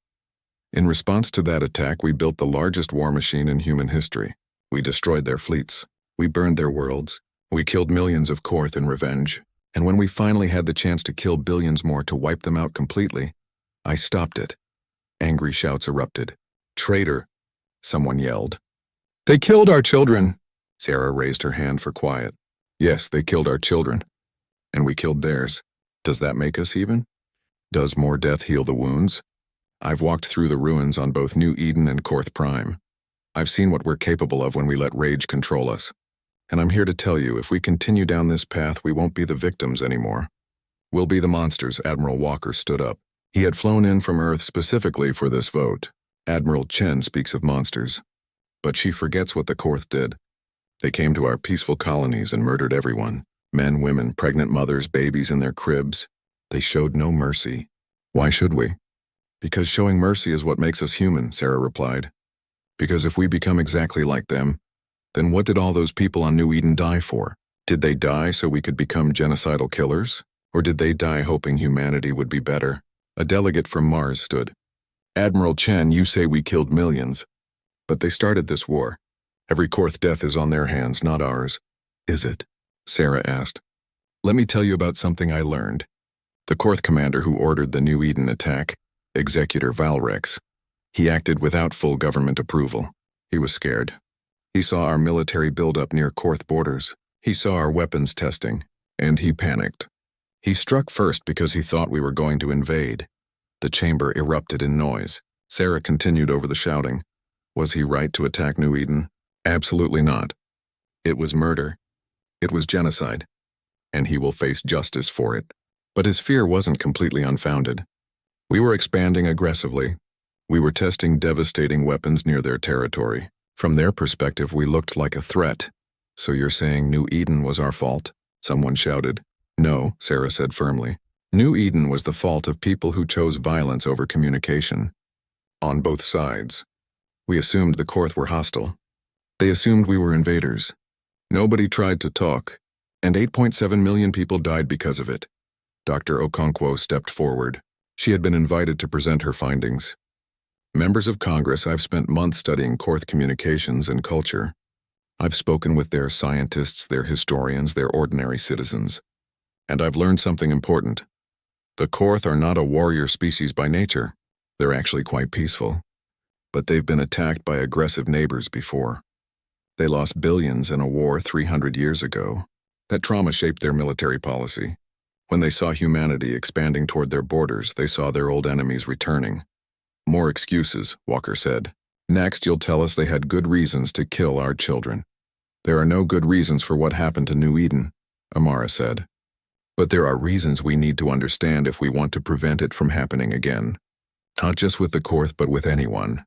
In response to that attack, we built the largest war machine in human history. We destroyed their fleets. We burned their worlds. We killed millions of Korth in revenge. And when we finally had the chance to kill billions more to wipe them out completely, I stopped it. Angry shouts erupted. "Traitor!" someone yelled. "They killed our children!" Sarah raised her hand for quiet. "Yes, they killed our children. And we killed theirs. Does that make us even? Does more death heal the wounds? I've walked through the ruins on both New Eden and Korth Prime. I've seen what we're capable of when we let rage control us. And I'm here to tell you, if we continue down this path, we won't be the victims anymore. We'll be the monsters." Admiral Walker stood up. He had flown in from Earth specifically for this vote. Admiral Chen speaks of monsters. But she forgets what the Korth did. They came to our peaceful colonies and murdered everyone. Men, women, pregnant mothers, babies in their cribs. They showed no mercy. Why should we? Because showing mercy is what makes us human, Sarah replied. Because if we become exactly like them, then what did all those people on New Eden die for? Did they die so we could become genocidal killers? Or did they die hoping humanity would be better? A delegate from Mars stood. "Admiral Chen, you say we killed millions. But they started this war. Every Korth death is on their hands, not ours." "Is it?" Sarah asked. "Let me tell you about something I learned. The Korth commander who ordered the New Eden attack, Executor Valrex, he acted without full government approval. He was scared. He saw our military buildup near Korth borders. He saw our weapons testing, and he panicked. He struck first because he thought we were going to invade." The chamber erupted in noise. Sarah continued over the shouting. "Was he right to attack New Eden? Absolutely not. It was murder. It was genocide. And he will face justice for it." But his fear wasn't completely unfounded. We were expanding aggressively. We were testing devastating weapons near their territory. From their perspective, we looked like a threat. "So you're saying New Eden was our fault?" someone shouted. "No," Sarah said firmly. "New Eden was the fault of people who chose violence over communication. On both sides. We assumed the Korth were hostile. They assumed we were invaders. Nobody tried to talk, and 8.7 million people died because of it." Dr. Okonkwo stepped forward. She had been invited to present her findings. "Members of Congress, I've spent months studying Korth communications and culture. I've spoken with their scientists, their historians, their ordinary citizens. And I've learned something important. The Korth are not a warrior species by nature. They're actually quite peaceful. But they've been attacked by aggressive neighbors before. They lost billions in a war 300 years ago. That trauma shaped their military policy. When they saw humanity expanding toward their borders, they saw their old enemies returning." "More excuses," Walker said. "Next, you'll tell us they had good reasons to kill our children." "There are no good reasons for what happened to New Eden," Amara said. "But there are reasons we need to understand if we want to prevent it from happening again. Not just with the Korth, but with anyone."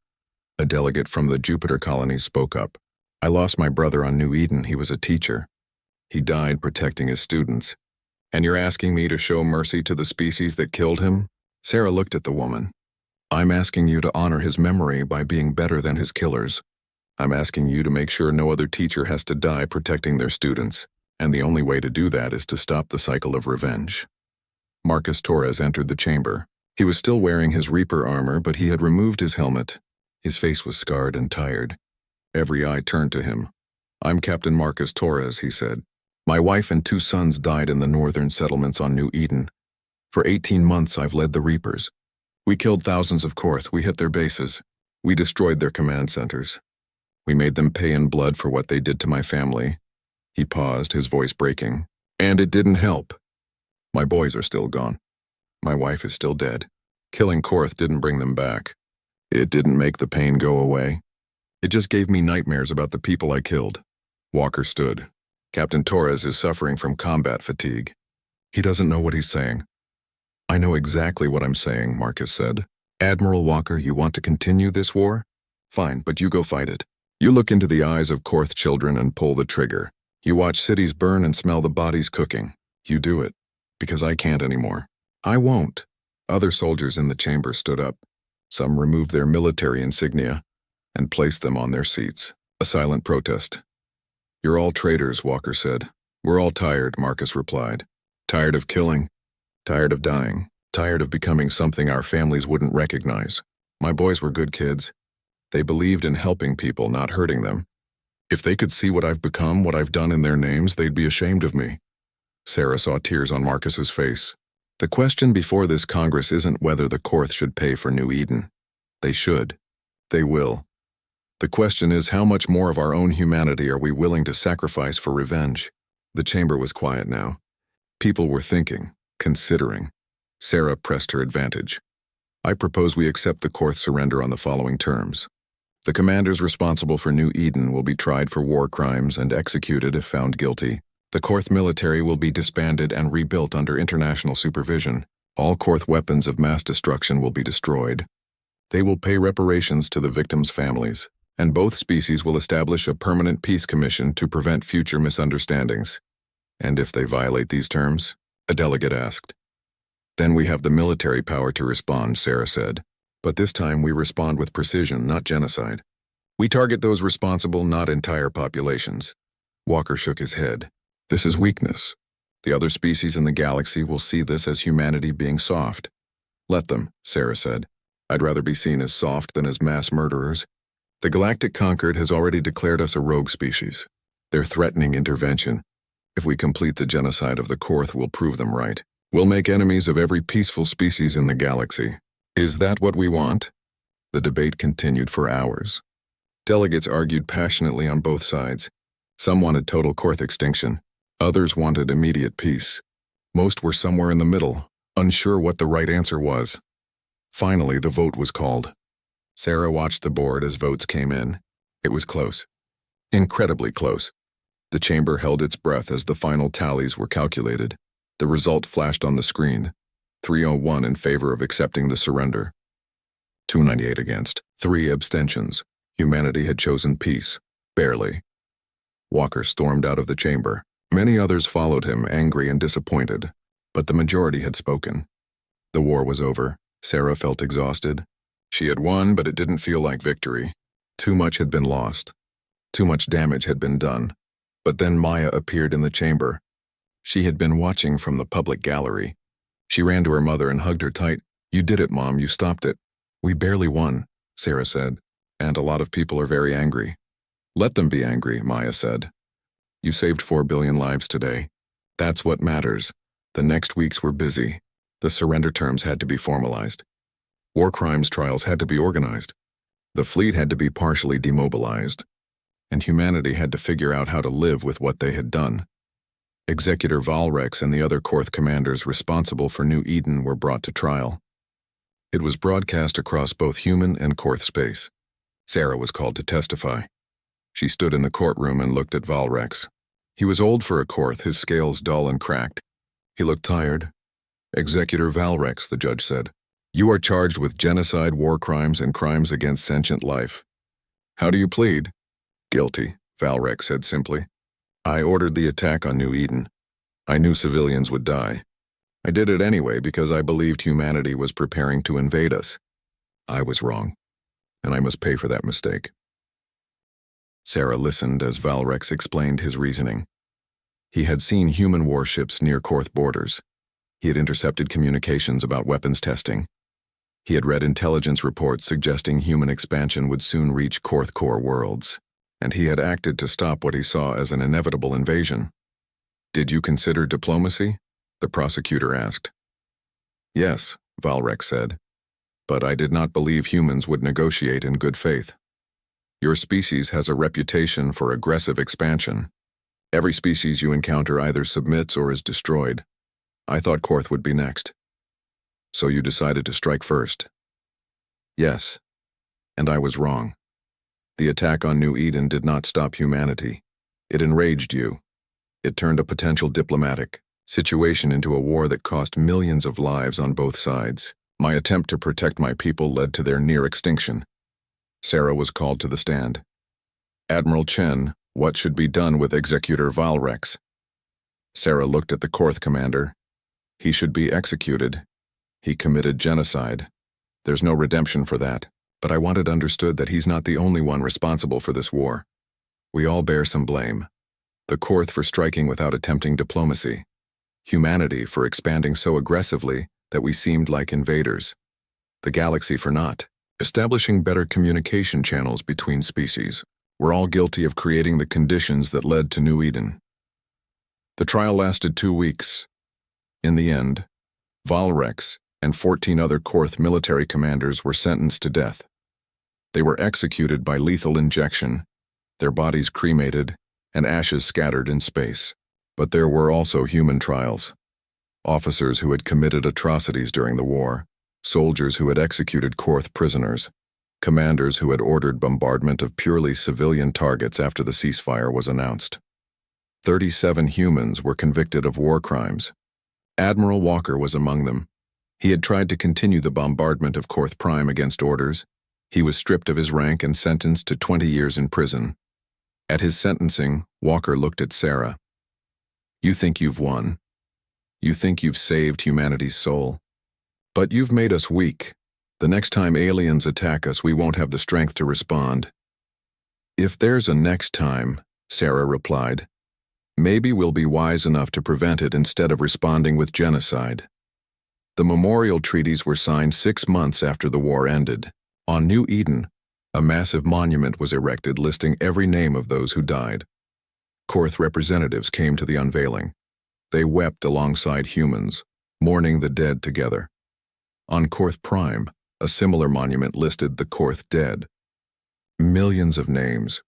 A delegate from the Jupiter colonies spoke up. "I lost my brother on New Eden. He was a teacher. He died protecting his students. And you're asking me to show mercy to the species that killed him?" Sarah looked at the woman. "I'm asking you to honor his memory by being better than his killers. I'm asking you to make sure no other teacher has to die protecting their students. And the only way to do that is to stop the cycle of revenge." Marcus Torres entered the chamber. He was still wearing his Reaper armor, but he had removed his helmet. His face was scarred and tired. Every eye turned to him. "I'm Captain Marcus Torres," he said. "My wife and 2 sons died in the northern settlements on New Eden. For 18 months I've led the Reapers. We killed thousands of Korth. We hit their bases. We destroyed their command centers. We made them pay in blood for what they did to my family." He paused, his voice breaking. "And it didn't help. My boys are still gone. My wife is still dead. Killing Korth didn't bring them back. It didn't make the pain go away. It just gave me nightmares about the people I killed." Walker stood. "Captain Torres is suffering from combat fatigue. He doesn't know what he's saying." "I know exactly what I'm saying," Marcus said. "Admiral Walker, you want to continue this war? Fine, but you go fight it. You look into the eyes of Korth children and pull the trigger. You watch cities burn and smell the bodies cooking. You do it. Because I can't anymore. I won't. Other soldiers in the chamber stood up. Some removed their military insignia and placed them on their seats. A silent protest. You're all traitors, Walker said. We're all tired, Marcus replied. Tired of killing. Tired of dying. Tired of becoming something our families wouldn't recognize. My boys were good kids. They believed in helping people, not hurting them. If they could see what I've become, what I've done in their names, they'd be ashamed of me. Sarah saw tears on Marcus's face. The question before this Congress isn't whether the Korth should pay for New Eden. They should. They will. The question is how much more of our own humanity are we willing to sacrifice for revenge? The chamber was quiet now. People were thinking, considering. Sarah pressed her advantage. I propose we accept the Korth surrender on the following terms. The commanders responsible for New Eden will be tried for war crimes and executed if found guilty. The Korth military will be disbanded and rebuilt under international supervision. All Korth weapons of mass destruction will be destroyed. They will pay reparations to the victims' families, and both species will establish a permanent peace commission to prevent future misunderstandings. And if they violate these terms? A delegate asked. Then we have the military power to respond, Sarah said. But this time we respond with precision, not genocide. We target those responsible, not entire populations. Walker shook his head. This is weakness. The other species in the galaxy will see this as humanity being soft. Let them, Sarah said. I'd rather be seen as soft than as mass murderers. The Galactic Concord has already declared us a rogue species. They're threatening intervention. If we complete the genocide of the Korth, we'll prove them right. We'll make enemies of every peaceful species in the galaxy. Is that what we want? The debate continued for hours. Delegates argued passionately on both sides. Some wanted total Korth extinction. Others wanted immediate peace. Most were somewhere in the middle, unsure what the right answer was. Finally, the vote was called. Sarah watched the board as votes came in. It was close. Incredibly close. The chamber held its breath as the final tallies were calculated. The result flashed on the screen. 301 in favor of accepting the surrender. 298 against. 3 abstentions. Humanity had chosen peace. Barely. Walker stormed out of the chamber. Many others followed him, angry and disappointed. But the majority had spoken. The war was over. Sarah felt exhausted. She had won, but it didn't feel like victory. Too much had been lost. Too much damage had been done. But then Maya appeared in the chamber. She had been watching from the public gallery. She ran to her mother and hugged her tight. You did it, Mom. You stopped it. We barely won, Sarah said. And a lot of people are very angry. Let them be angry, Maya said. You saved 4 billion lives today. That's what matters. The next weeks were busy. The surrender terms had to be formalized. War crimes trials had to be organized. The fleet had to be partially demobilized. And humanity had to figure out how to live with what they had done. Executor Valrex and the other Korth commanders responsible for New Eden were brought to trial. It was broadcast across both human and Korth space. Sarah was called to testify. She stood in the courtroom and looked at Valrex. He was old for a Korth, his scales dull and cracked. He looked tired. Executor Valrex, the judge said. You are charged with genocide, war crimes, and crimes against sentient life. How do you plead? Guilty, Valrex said simply. I ordered the attack on New Eden. I knew civilians would die. I did it anyway because I believed humanity was preparing to invade us. I was wrong, and I must pay for that mistake. Sarah listened as Valrex explained his reasoning. He had seen human warships near Korth borders. He had intercepted communications about weapons testing. He had read intelligence reports suggesting human expansion would soon reach Korth core worlds, and he had acted to stop what he saw as an inevitable invasion. Did you consider diplomacy? The prosecutor asked. Yes, Valrex said, but I did not believe humans would negotiate in good faith. Your species has a reputation for aggressive expansion. Every species you encounter either submits or is destroyed. I thought Korth would be next. So you decided to strike first. Yes, and I was wrong. The attack on New Eden did not stop humanity. It enraged you. It turned a potential diplomatic situation into a war that cost millions of lives on both sides. My attempt to protect my people led to their near extinction. Sarah was called to the stand. Admiral Chen, what should be done with Executor Valrex? Sarah looked at the Korth commander. He should be executed. He committed genocide. There's no redemption for that, but I want it understood that he's not the only one responsible for this war. We all bear some blame. The Korth for striking without attempting diplomacy. Humanity for expanding so aggressively that we seemed like invaders. The galaxy for not establishing better communication channels between species. We're all guilty of creating the conditions that led to New Eden. The trial lasted 2 weeks. In the end, Valrex and 14 other Korth military commanders were sentenced to death. They were executed by lethal injection, their bodies cremated, and ashes scattered in space. But there were also human trials. Officers who had committed atrocities during the war, soldiers who had executed Korth prisoners, commanders who had ordered bombardment of purely civilian targets after the ceasefire was announced. 37 humans were convicted of war crimes. Admiral Walker was among them. He had tried to continue the bombardment of Korth Prime against orders. He was stripped of his rank and sentenced to 20 years in prison. At his sentencing, Walker looked at Sarah. "You think you've won. You think you've saved humanity's soul. But you've made us weak. The next time aliens attack us, we won't have the strength to respond." "If there's a next time," Sarah replied, "maybe we'll be wise enough to prevent it instead of responding with genocide." The memorial treaties were signed 6 months after the war ended. On New Eden, a massive monument was erected listing every name of those who died. Korth representatives came to the unveiling. They wept alongside humans, mourning the dead together. On Korth Prime, a similar monument listed the Korth dead. Millions of names.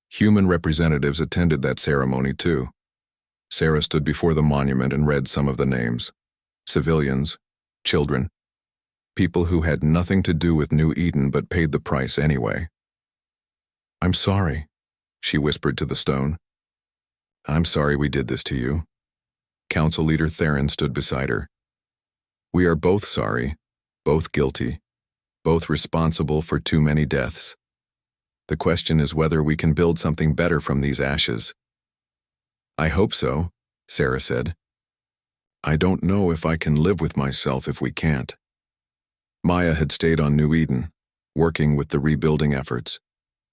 Human representatives attended that ceremony too. Sarah stood before the monument and read some of the names. Civilians, children, people who had nothing to do with New Eden but paid the price anyway. "I'm sorry," she whispered to the stone. "I'm sorry we did this to you." Council Leader Theron stood beside her. "We are both sorry, both guilty, both responsible for too many deaths. The question is whether we can build something better from these ashes." "I hope so," Sarah said. "I don't know if I can live with myself if we can't." Maya had stayed on New Eden, working with the rebuilding efforts.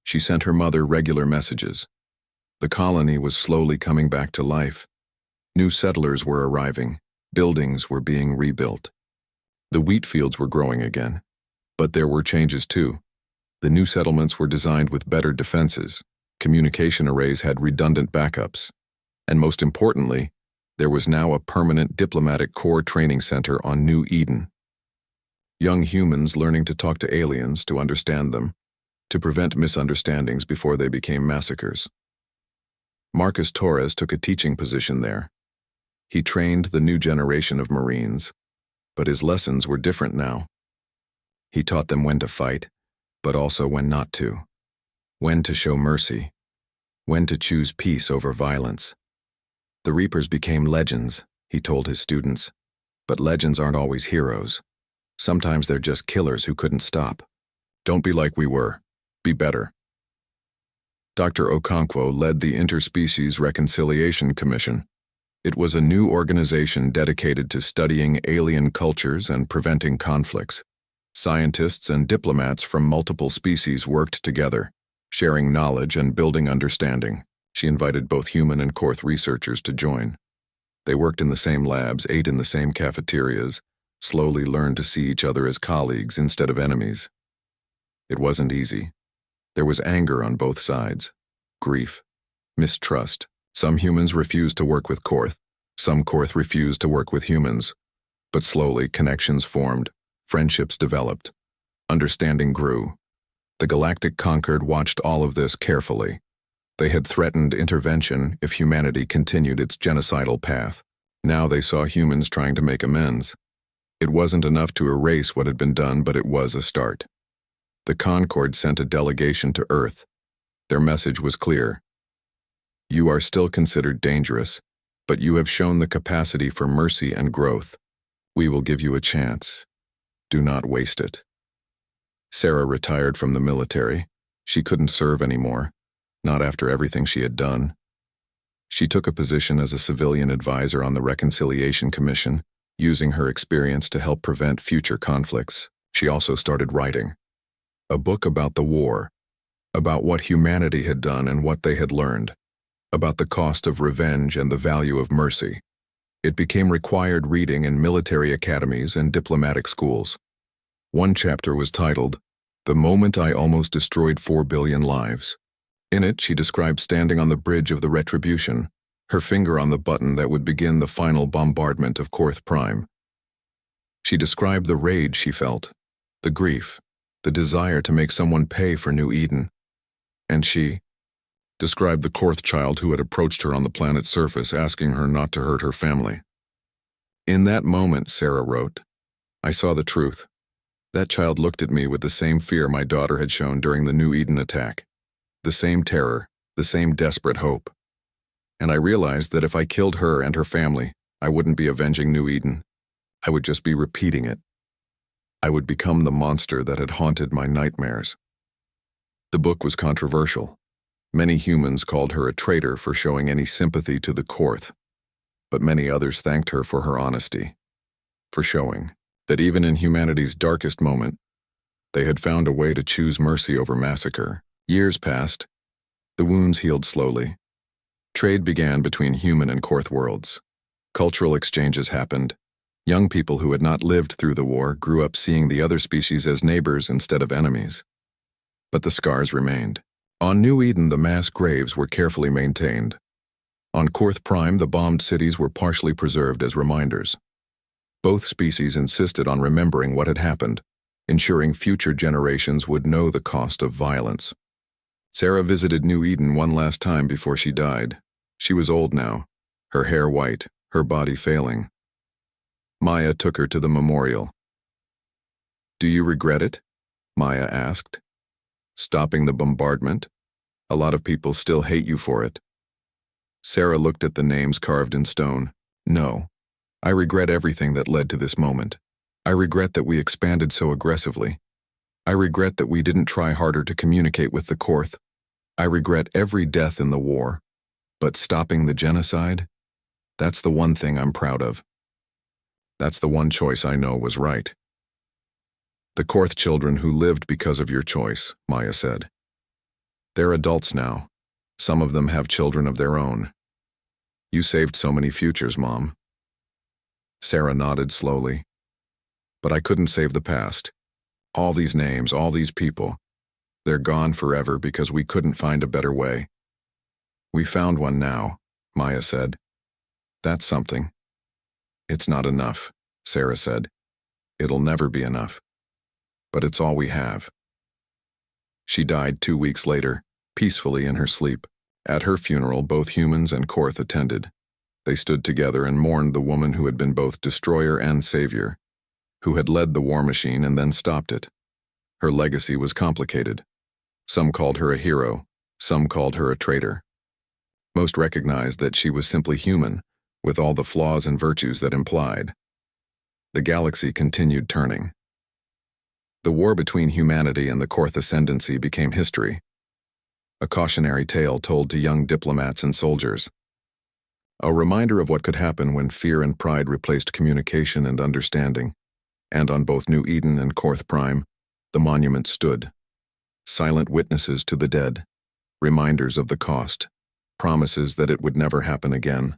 She sent her mother regular messages. The colony was slowly coming back to life. New settlers were arriving. Buildings were being rebuilt. The wheat fields were growing again. But there were changes too. The new settlements were designed with better defenses. Communication arrays had redundant backups. And most importantly, there was now a permanent diplomatic corps training center on New Eden. Young humans learning to talk to aliens, to understand them, to prevent misunderstandings before they became massacres. Marcus Torres took a teaching position there. He trained the new generation of Marines, but his lessons were different now. He taught them when to fight, but also when not to. When to show mercy. When to choose peace over violence. The Reapers became legends, he told his students. But legends aren't always heroes. Sometimes they're just killers who couldn't stop. Don't be like we were. Be better. Dr. Okonkwo led the Interspecies Reconciliation Commission. It was a new organization dedicated to studying alien cultures and preventing conflicts. Scientists and diplomats from multiple species worked together, sharing knowledge and building understanding. She invited both human and Korth researchers to join. They worked in the same labs, ate in the same cafeterias, slowly learned to see each other as colleagues instead of enemies. It wasn't easy. There was anger on both sides, grief, mistrust. Some humans refused to work with Korth. Some Korth refused to work with humans. But slowly, connections formed, friendships developed, understanding grew. The Galactic Concord watched all of this carefully. They had threatened intervention if humanity continued its genocidal path. Now they saw humans trying to make amends. It wasn't enough to erase what had been done, but it was a start. The Concord sent a delegation to Earth. Their message was clear. You are still considered dangerous, but you have shown the capacity for mercy and growth. We will give you a chance. Do not waste it. Sarah retired from the military. She couldn't serve anymore, not after everything she had done. She took a position as a civilian advisor on the Reconciliation Commission, Using her experience to help prevent future conflicts, she also started writing a book about the war, about what humanity had done and what they had learned, about the cost of revenge and the value of mercy. It became required reading in military academies and diplomatic schools. One chapter was titled, "The Moment I Almost Destroyed 4 Billion Lives." In it, she described standing on the bridge of the Retribution, her finger on the button that would begin the final bombardment of Korth Prime. She described the rage she felt, the grief, the desire to make someone pay for New Eden. And she described the Korth child who had approached her on the planet's surface, asking her not to hurt her family. "In that moment," Sarah wrote, "I saw the truth. That child looked at me with the same fear my daughter had shown during the New Eden attack, the same terror, the same desperate hope. And I realized that if I killed her and her family, I wouldn't be avenging New Eden. I would just be repeating it. I would become the monster that had haunted my nightmares." The book was controversial. Many humans called her a traitor for showing any sympathy to the Korth, but many others thanked her for her honesty, for showing that even in humanity's darkest moment, they had found a way to choose mercy over massacre. Years passed. The wounds healed slowly. Trade began between human and Korth worlds. Cultural exchanges happened. Young people who had not lived through the war grew up seeing the other species as neighbors instead of enemies. But the scars remained. On New Eden, the mass graves were carefully maintained. On Korth Prime, the bombed cities were partially preserved as reminders. Both species insisted on remembering what had happened, ensuring future generations would know the cost of violence. Sarah visited New Eden one last time before she died. She was old now, her hair white, her body failing. Maya took her to the memorial. "Do you regret it?" Maya asked. "Stopping the bombardment? A lot of people still hate you for it." Sarah looked at the names carved in stone. "No, I regret everything that led to this moment. I regret that we expanded so aggressively. I regret that we didn't try harder to communicate with the Korth. I regret every death in the war. But stopping the genocide? That's the one thing I'm proud of. That's the one choice I know was right." "The Korth children who lived because of your choice," Maya said. "They're adults now. Some of them have children of their own. You saved so many futures, Mom." Sarah nodded slowly. "But I couldn't save the past. All these names, all these people, they're gone forever because we couldn't find a better way." "We found one now," Maya said. "That's something." "It's not enough," Sarah said. "It'll never be enough. But it's all we have." She died 2 weeks later, peacefully in her sleep. At her funeral, both humans and Korth attended. They stood together and mourned the woman who had been both destroyer and savior, who had led the war machine and then stopped it. Her legacy was complicated. Some called her a hero, some called her a traitor. Most recognized that she was simply human, with all the flaws and virtues that implied. The galaxy continued turning. The war between humanity and the Korth ascendancy became history, a cautionary tale told to young diplomats and soldiers. A reminder of what could happen when fear and pride replaced communication and understanding. And on both New Eden and Korth Prime, the monuments stood. Silent witnesses to the dead, reminders of the cost, promises that it would never happen again.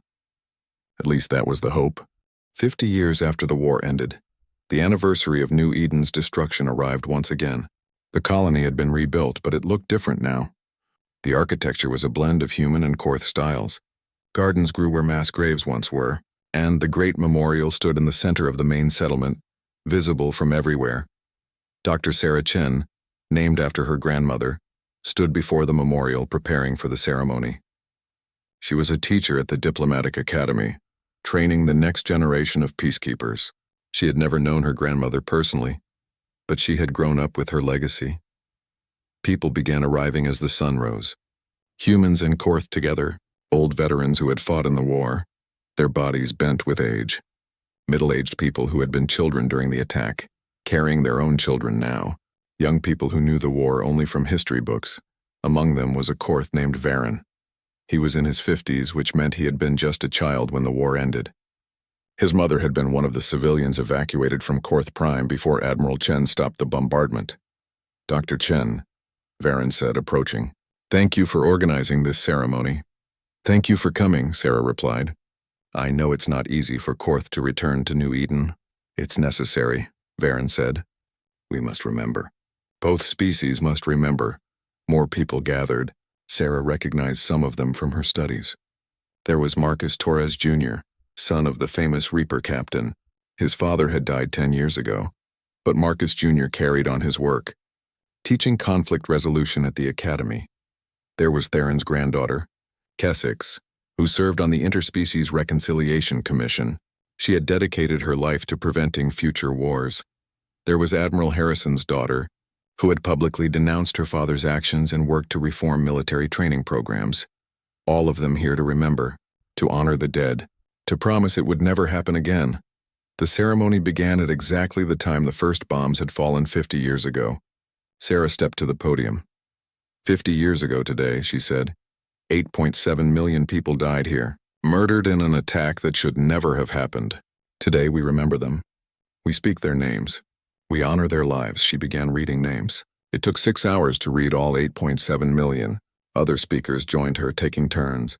At least that was the hope. 50 years after the war ended, the anniversary of New Eden's destruction arrived once again. The colony had been rebuilt, but it looked different now. The architecture was a blend of human and Korth styles. Gardens grew where mass graves once were, and the great memorial stood in the center of the main settlement, visible from everywhere. Dr. Sarah Chen, named after her grandmother, stood before the memorial preparing for the ceremony. She was a teacher at the Diplomatic Academy, training the next generation of peacekeepers. She had never known her grandmother personally, but she had grown up with her legacy. People began arriving as the sun rose. Humans and Korth together, old veterans who had fought in the war, their bodies bent with age. Middle-aged people who had been children during the attack, carrying their own children now. Young people who knew the war only from history books. Among them was a Korth named Varen. He was in his 50s, which meant he had been just a child when the war ended. His mother had been one of the civilians evacuated from Korth Prime before Admiral Chen stopped the bombardment. "Dr. Chen," Varen said, approaching. "Thank you for organizing this ceremony." "Thank you for coming," Sarah replied. "I know it's not easy for Korth to return to New Eden." "It's necessary," Varen said. "We must remember. Both species must remember." More people gathered. Sarah recognized some of them from her studies. There was Marcus Torres Jr., son of the famous Reaper captain. His father had died 10 years ago, but Marcus Jr. carried on his work, teaching conflict resolution at the academy. There was Theron's granddaughter, Kesix, who served on the Interspecies Reconciliation Commission. She had dedicated her life to preventing future wars. There was Admiral Harrison's daughter, who had publicly denounced her father's actions and worked to reform military training programs. All of them here to remember, to honor the dead, to promise it would never happen again. The ceremony began at exactly the time the first bombs had fallen 50 years ago. Sarah stepped to the podium. 50 years ago today, she said, 8.7 million people died here, murdered in an attack that should never have happened. Today we remember them. We speak their names. We honor their lives. She began reading names. It took 6 hours to read all 8.7 million. Other speakers joined her, taking turns.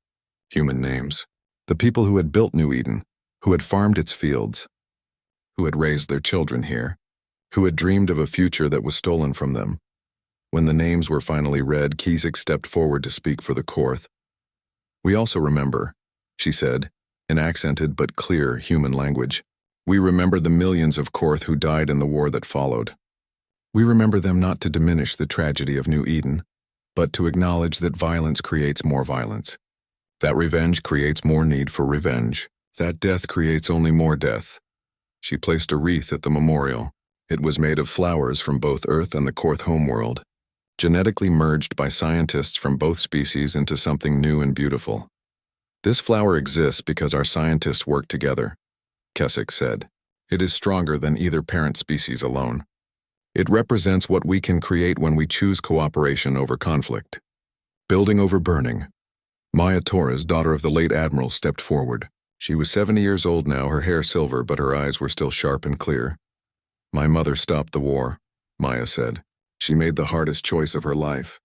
Human names. The people who had built New Eden, who had farmed its fields, who had raised their children here, who had dreamed of a future that was stolen from them. When the names were finally read, Kesix stepped forward to speak for the Korth. "We also remember," she said, in accented but clear human language. "We remember the millions of Korth who died in the war that followed. We remember them not to diminish the tragedy of New Eden, but to acknowledge that violence creates more violence, that revenge creates more need for revenge, that death creates only more death." She placed a wreath at the memorial. It was made of flowers from both Earth and the Korth homeworld, genetically merged by scientists from both species into something new and beautiful. "This flower exists because our scientists work together," Kesix said. "It is stronger than either parent species alone. It represents what we can create when we choose cooperation over conflict. Building over burning." Maya Torres, daughter of the late admiral, stepped forward. She was 70 years old now, her hair silver, but her eyes were still sharp and clear. "My mother stopped the war," Maya said. "She made the hardest choice of her life.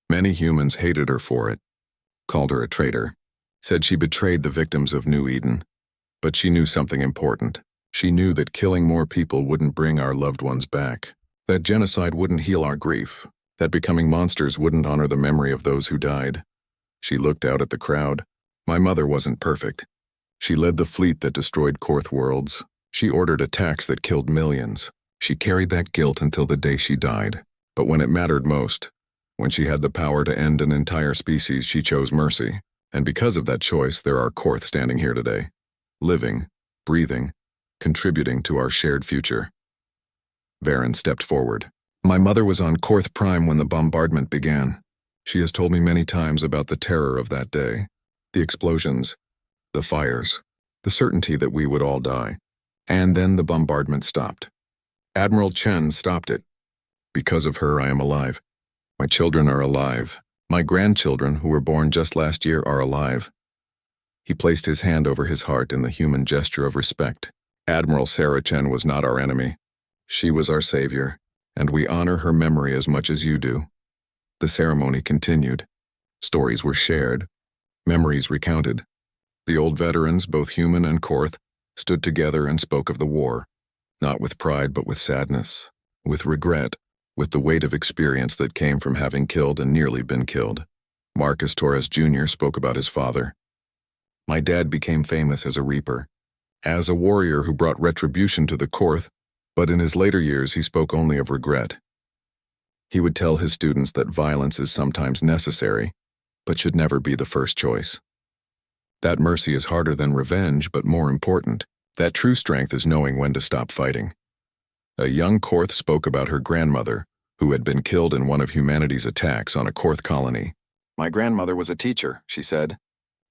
Many humans hated her for it, called her a traitor, said she betrayed the victims of New Eden. But she knew something important. She knew that killing more people wouldn't bring our loved ones back, that genocide wouldn't heal our grief, that becoming monsters wouldn't honor the memory of those who died." She looked out at the crowd. "My mother wasn't perfect. She led the fleet that destroyed Korth worlds. She ordered attacks that killed millions. She carried that guilt until the day she died. But when it mattered most, when she had the power to end an entire species, she chose mercy. And because of that choice, there are Korth standing here today, living, breathing, contributing to our shared future." Varen stepped forward. "My mother was on Korth Prime when the bombardment began. She has told me many times about the terror of that day, the explosions, the fires, the certainty that we would all die. And then the bombardment stopped. Admiral Chen stopped it. Because of her, I am alive. My children are alive. My grandchildren, who were born just last year, are alive." He placed his hand over his heart in the human gesture of respect. "Admiral Sarah Chen was not our enemy. She was our savior, and we honor her memory as much as you do." The ceremony continued. Stories were shared, memories recounted. The old veterans, both human and Korth, stood together and spoke of the war, not with pride but with sadness, with regret, with the weight of experience that came from having killed and nearly been killed. Marcus Torres Jr. spoke about his father. "My dad became famous as a Reaper, as a warrior who brought retribution to the Korth, but in his later years he spoke only of regret. He would tell his students that violence is sometimes necessary, but should never be the first choice. That mercy is harder than revenge, but more important. That true strength is knowing when to stop fighting." A young Korth spoke about her grandmother, who had been killed in one of humanity's attacks on a Korth colony. "My grandmother was a teacher," she said.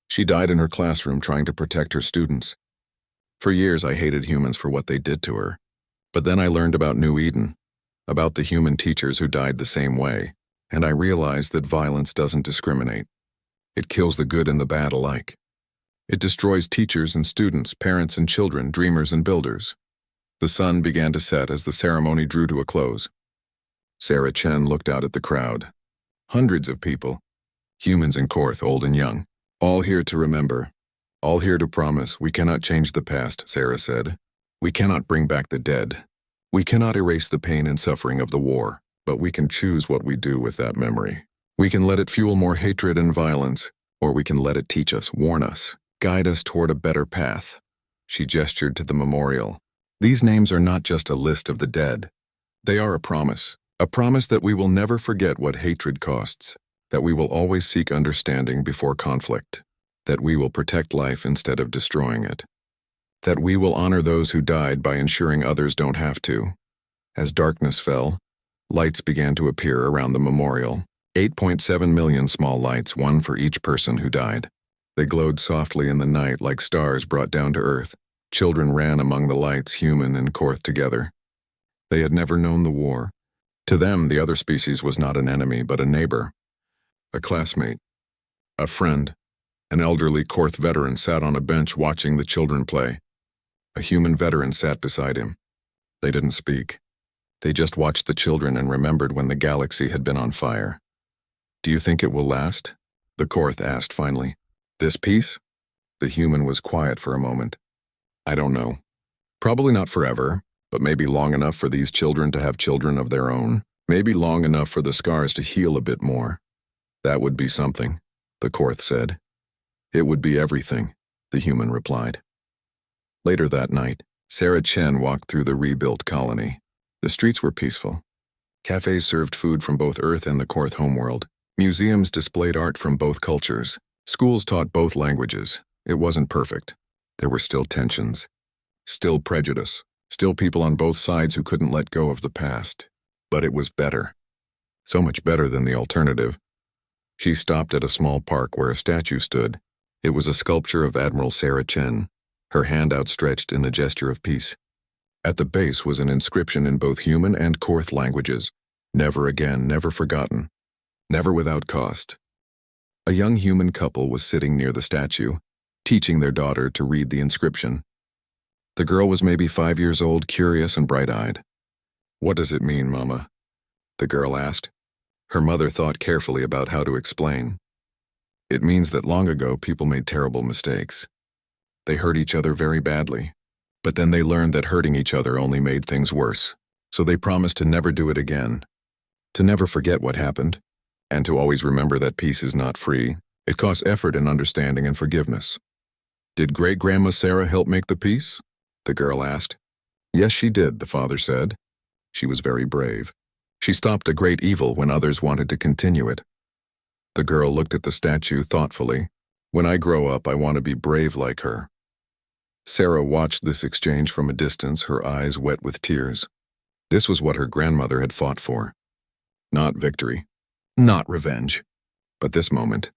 "She died in her classroom trying to protect her students. For years I hated humans for what they did to her. But then I learned about New Eden, about the human teachers who died the same way, and I realized that violence doesn't discriminate. It kills the good and the bad alike. It destroys teachers and students, parents and children, dreamers and builders. The sun began to set as the ceremony drew to a close. Sarah Chen looked out at the crowd. Hundreds of people, humans and Korth, old and young, all here to remember, all here to promise. We cannot change the past, Sarah said. We cannot bring back the dead. We cannot erase the pain and suffering of the war, but we can choose what we do with that memory. We can let it fuel more hatred and violence, or we can let it teach us, warn us, guide us toward a better path. She gestured to the memorial. These names are not just a list of the dead. They are a promise that we will never forget what hatred costs, that we will always seek understanding before conflict, that we will protect life instead of destroying it, that we will honor those who died by ensuring others don't have to. As darkness fell, lights began to appear around the memorial. 8.7 million small lights, one for each person who died. They glowed softly in the night like stars brought down to earth. Children ran among the lights, human and Korth together. They had never known the war. To them, the other species was not an enemy, but a neighbor, a classmate, a friend. An elderly Korth veteran sat on a bench watching the children play. A human veteran sat beside him. They didn't speak. They just watched the children and remembered when the galaxy had been on fire. Do you think it will last? The Korth asked finally. This peace? The human was quiet for a moment. I don't know. Probably not forever, but maybe long enough for these children to have children of their own. Maybe long enough for the scars to heal a bit more. That would be something, the Korth said. It would be everything, the human replied. Later that night, Sarah Chen walked through the rebuilt colony. The streets were peaceful. Cafes served food from both Earth and the Korth homeworld. Museums displayed art from both cultures. Schools taught both languages. It wasn't perfect. There were still tensions, still prejudice, still people on both sides who couldn't let go of the past. But it was better. So much better than the alternative. She stopped at a small park where a statue stood. It was a sculpture of Admiral Sarah Chen, her hand outstretched in a gesture of peace. At the base was an inscription in both human and Korth languages. Never again, never forgotten. Never without cost. A young human couple was sitting near the statue, teaching their daughter to read the inscription. The girl was maybe 5 years old, curious and bright-eyed. What does it mean, Mama? The girl asked. Her mother thought carefully about how to explain. It means that long ago people made terrible mistakes. They hurt each other very badly, but then they learned that hurting each other only made things worse, so they promised to never do it again, to never forget what happened, and to always remember that peace is not free. It costs effort and understanding and forgiveness. Did Great-Grandma Sarah help make the peace? The girl asked. Yes, she did, the father said. She was very brave. She stopped a great evil when others wanted to continue it. The girl looked at the statue thoughtfully. When I grow up, I want to be brave like her. Sarah watched this exchange from a distance, her eyes wet with tears. This was what her grandmother had fought for. Not victory, not revenge, but this moment.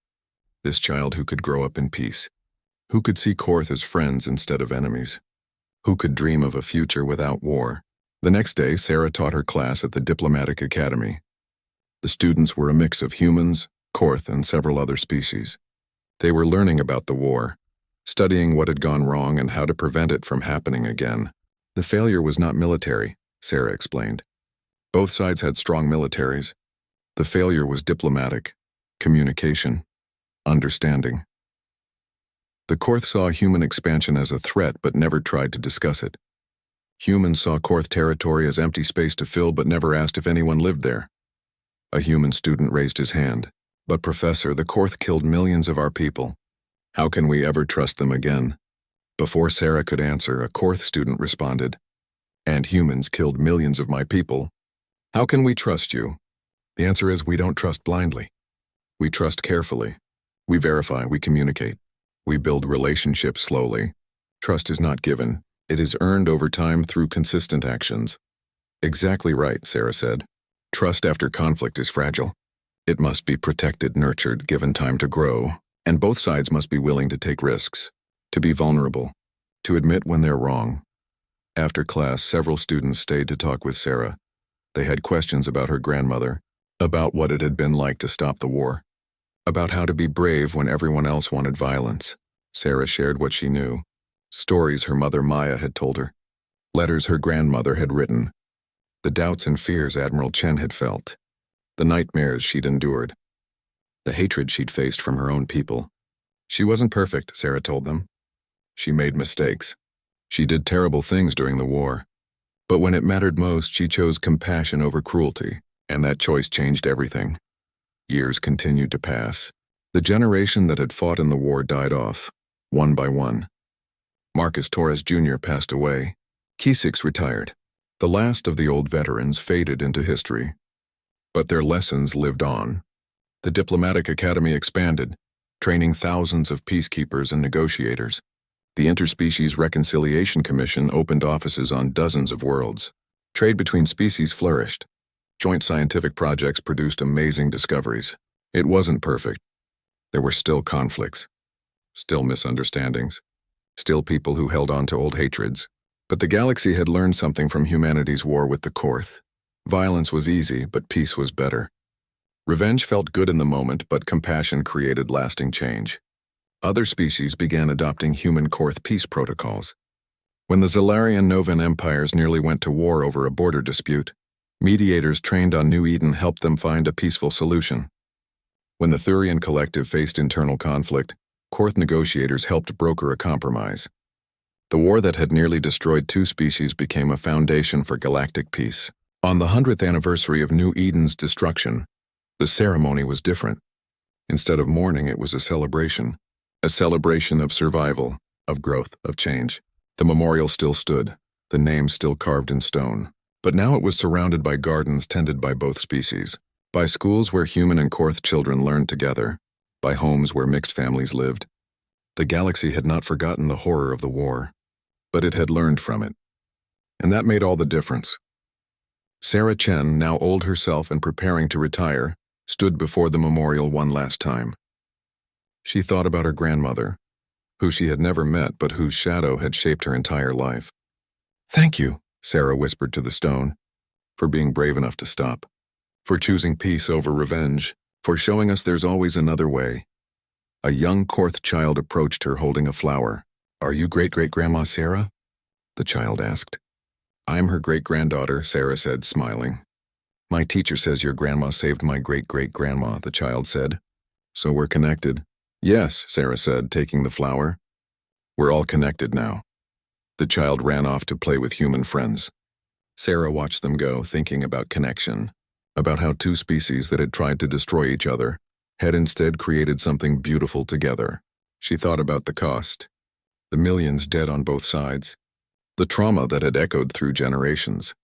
This child who could grow up in peace, who could see Korth as friends instead of enemies, who could dream of a future without war. The next day, Sarah taught her class at the Diplomatic Academy. The students were a mix of humans, Korth, and several other species. They were learning about the war, studying what had gone wrong and how to prevent it from happening again. The failure was not military, Sarah explained. Both sides had strong militaries. The failure was diplomatic, communication, understanding. The Korth saw human expansion as a threat but never tried to discuss it. Humans saw Korth territory as empty space to fill but never asked if anyone lived there. A human student raised his hand. But Professor, the Korth killed millions of our people. How can we ever trust them again? Before Sarah could answer, a Korth student responded, And humans killed millions of my people. How can we trust you? The answer is we don't trust blindly. We trust carefully. We verify, we communicate. We build relationships slowly. Trust is not given. It is earned over time through consistent actions. Exactly right, Sarah said. Trust after conflict is fragile. It must be protected, nurtured, given time to grow, and both sides must be willing to take risks, to be vulnerable, to admit when they're wrong. After class, several students stayed to talk with Sarah. They had questions about her grandmother, about what it had been like to stop the war, about how to be brave when everyone else wanted violence. Sarah shared what she knew. Stories her mother Maya had told her. Letters her grandmother had written. The doubts and fears Admiral Chen had felt. The nightmares she'd endured. The hatred she'd faced from her own people. She wasn't perfect, Sarah told them. She made mistakes. She did terrible things during the war. But when it mattered most, she chose compassion over cruelty, and that choice changed everything. Years continued to pass. The generation that had fought in the war died off, one by one. Marcus Torres Jr. passed away. Keesix retired. The last of the old veterans faded into history. But their lessons lived on. The diplomatic academy expanded, training thousands of peacekeepers and negotiators. The Interspecies Reconciliation Commission opened offices on dozens of worlds. Trade between species flourished. Joint scientific projects produced amazing discoveries. It wasn't perfect. There were still conflicts, still misunderstandings, still people who held on to old hatreds. But the galaxy had learned something from humanity's war with the Korth. Violence was easy, but peace was better. Revenge felt good in the moment, but compassion created lasting change. Other species began adopting human Korth peace protocols. When the Zalarian Novan empires nearly went to war over a border dispute, mediators trained on New Eden helped them find a peaceful solution. When the Thurian collective faced internal conflict, Korth negotiators helped broker a compromise. The war that had nearly destroyed two species became a foundation for galactic peace. On the 100th anniversary of New Eden's destruction, the ceremony was different. Instead of mourning, it was a celebration of survival, of growth, of change. The memorial still stood, the name still carved in stone. But now it was surrounded by gardens tended by both species, by schools where human and Korth children learned together, by homes where mixed families lived. The galaxy had not forgotten the horror of the war, but it had learned from it. And that made all the difference. Sarah Chen, now old herself and preparing to retire, stood before the memorial one last time. She thought about her grandmother, who she had never met but whose shadow had shaped her entire life. "Thank you," Sarah whispered to the stone, "for being brave enough to stop, for choosing peace over revenge, for showing us there's always another way." A young Korth child approached her holding a flower. "Are you great-great-grandma Sarah?" the child asked. "I'm her great-granddaughter," Sarah said, smiling. "My teacher says your grandma saved my great-great-grandma," the child said. "So we're connected." "Yes," Sarah said, taking the flower. "We're all connected now." The child ran off to play with human friends. Sarah watched them go, thinking about connection, about how two species that had tried to destroy each other had instead created something beautiful together. She thought about the cost, the millions dead on both sides, the trauma that had echoed through generations,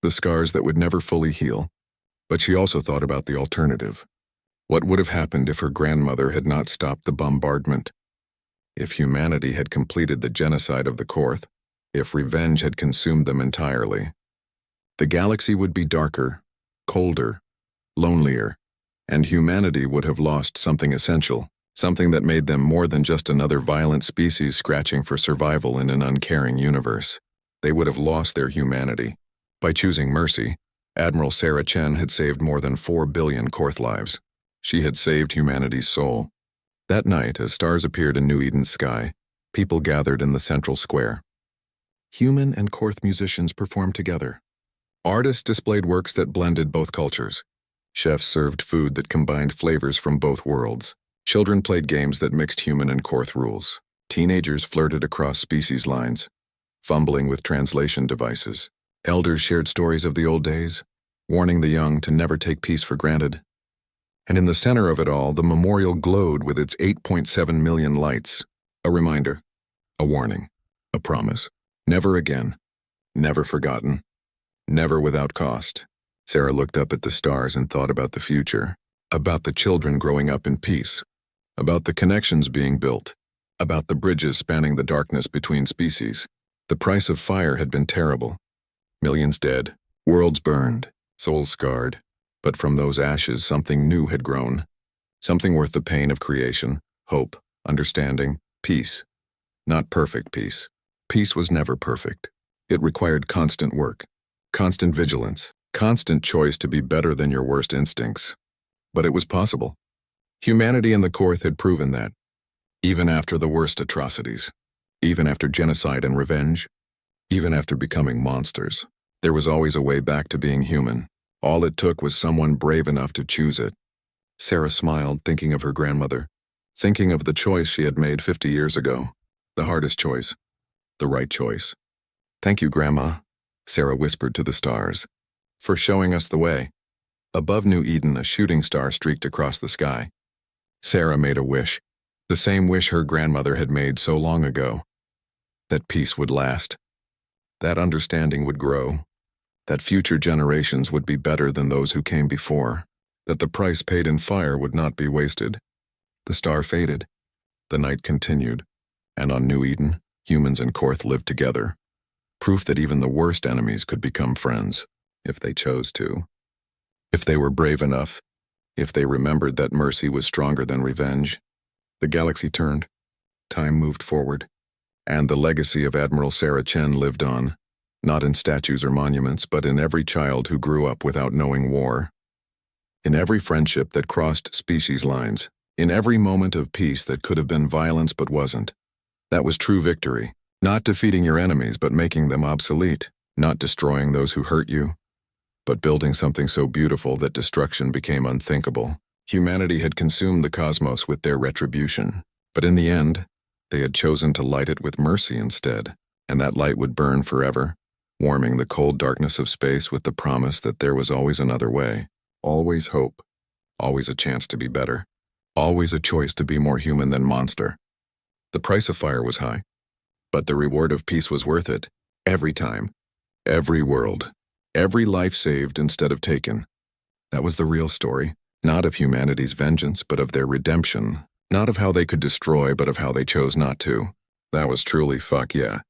the scars that would never fully heal. But she also thought about the alternative. What would have happened if her grandmother had not stopped the bombardment? If humanity had completed the genocide of the Korth, if revenge had consumed them entirely, the galaxy would be darker, colder, lonelier, and humanity would have lost something essential, something that made them more than just another violent species scratching for survival in an uncaring universe. They would have lost their humanity. By choosing mercy, Admiral Sarah Chen had saved more than 4 billion Korth lives. She had saved humanity's soul. That night, as stars appeared in New Eden's sky, people gathered in the central square. Human and Korth musicians performed together. Artists displayed works that blended both cultures. Chefs served food that combined flavors from both worlds. Children played games that mixed human and Korth rules. Teenagers flirted across species lines, fumbling with translation devices. Elders shared stories of the old days, warning the young to never take peace for granted. And in the center of it all, the memorial glowed with its 8.7 million lights. A reminder, a warning, a promise. Never again. Never forgotten. Never without cost. Sarah looked up at the stars and thought about the future, about the children growing up in peace, about the connections being built, about the bridges spanning the darkness between species. The price of fire had been terrible. Millions dead, worlds burned, souls scarred. But from those ashes, something new had grown. Something worth the pain of creation, hope, understanding, peace. Not perfect peace. Peace was never perfect. It required constant work, constant vigilance, constant choice to be better than your worst instincts. But it was possible. Humanity and the Korth had proven that. Even after the worst atrocities. Even after genocide and revenge. Even after becoming monsters. There was always a way back to being human. All it took was someone brave enough to choose it. Sarah smiled, thinking of her grandmother. Thinking of the choice she had made 50 years ago. The hardest choice. The right choice. "Thank you, Grandma," Sarah whispered to the stars, "for showing us the way." Above New Eden, a shooting star streaked across the sky. Sarah made a wish. The same wish her grandmother had made so long ago. That peace would last. That understanding would grow. That future generations would be better than those who came before. That the price paid in fire would not be wasted. The star faded. The night continued. And on New Eden, humans and Korth lived together. Proof that even the worst enemies could become friends, if they chose to. If they were brave enough. If they remembered that mercy was stronger than revenge. The galaxy turned. Time moved forward. And the legacy of Admiral Sarah Chen lived on. Not in statues or monuments, but in every child who grew up without knowing war. In every friendship that crossed species lines. In every moment of peace that could have been violence but wasn't. That was true victory. Not defeating your enemies, but making them obsolete. Not destroying those who hurt you, but building something so beautiful that destruction became unthinkable. Humanity had consumed the cosmos with their retribution. But in the end, they had chosen to light it with mercy instead. And that light would burn forever, warming the cold darkness of space with the promise that there was always another way. Always hope. Always a chance to be better. Always a choice to be more human than monster. The price of fire was high, but the reward of peace was worth it. Every time. Every world. Every life saved instead of taken. That was the real story. Not of humanity's vengeance, but of their redemption. Not of how they could destroy, but of how they chose not to. That was truly fuck yeah.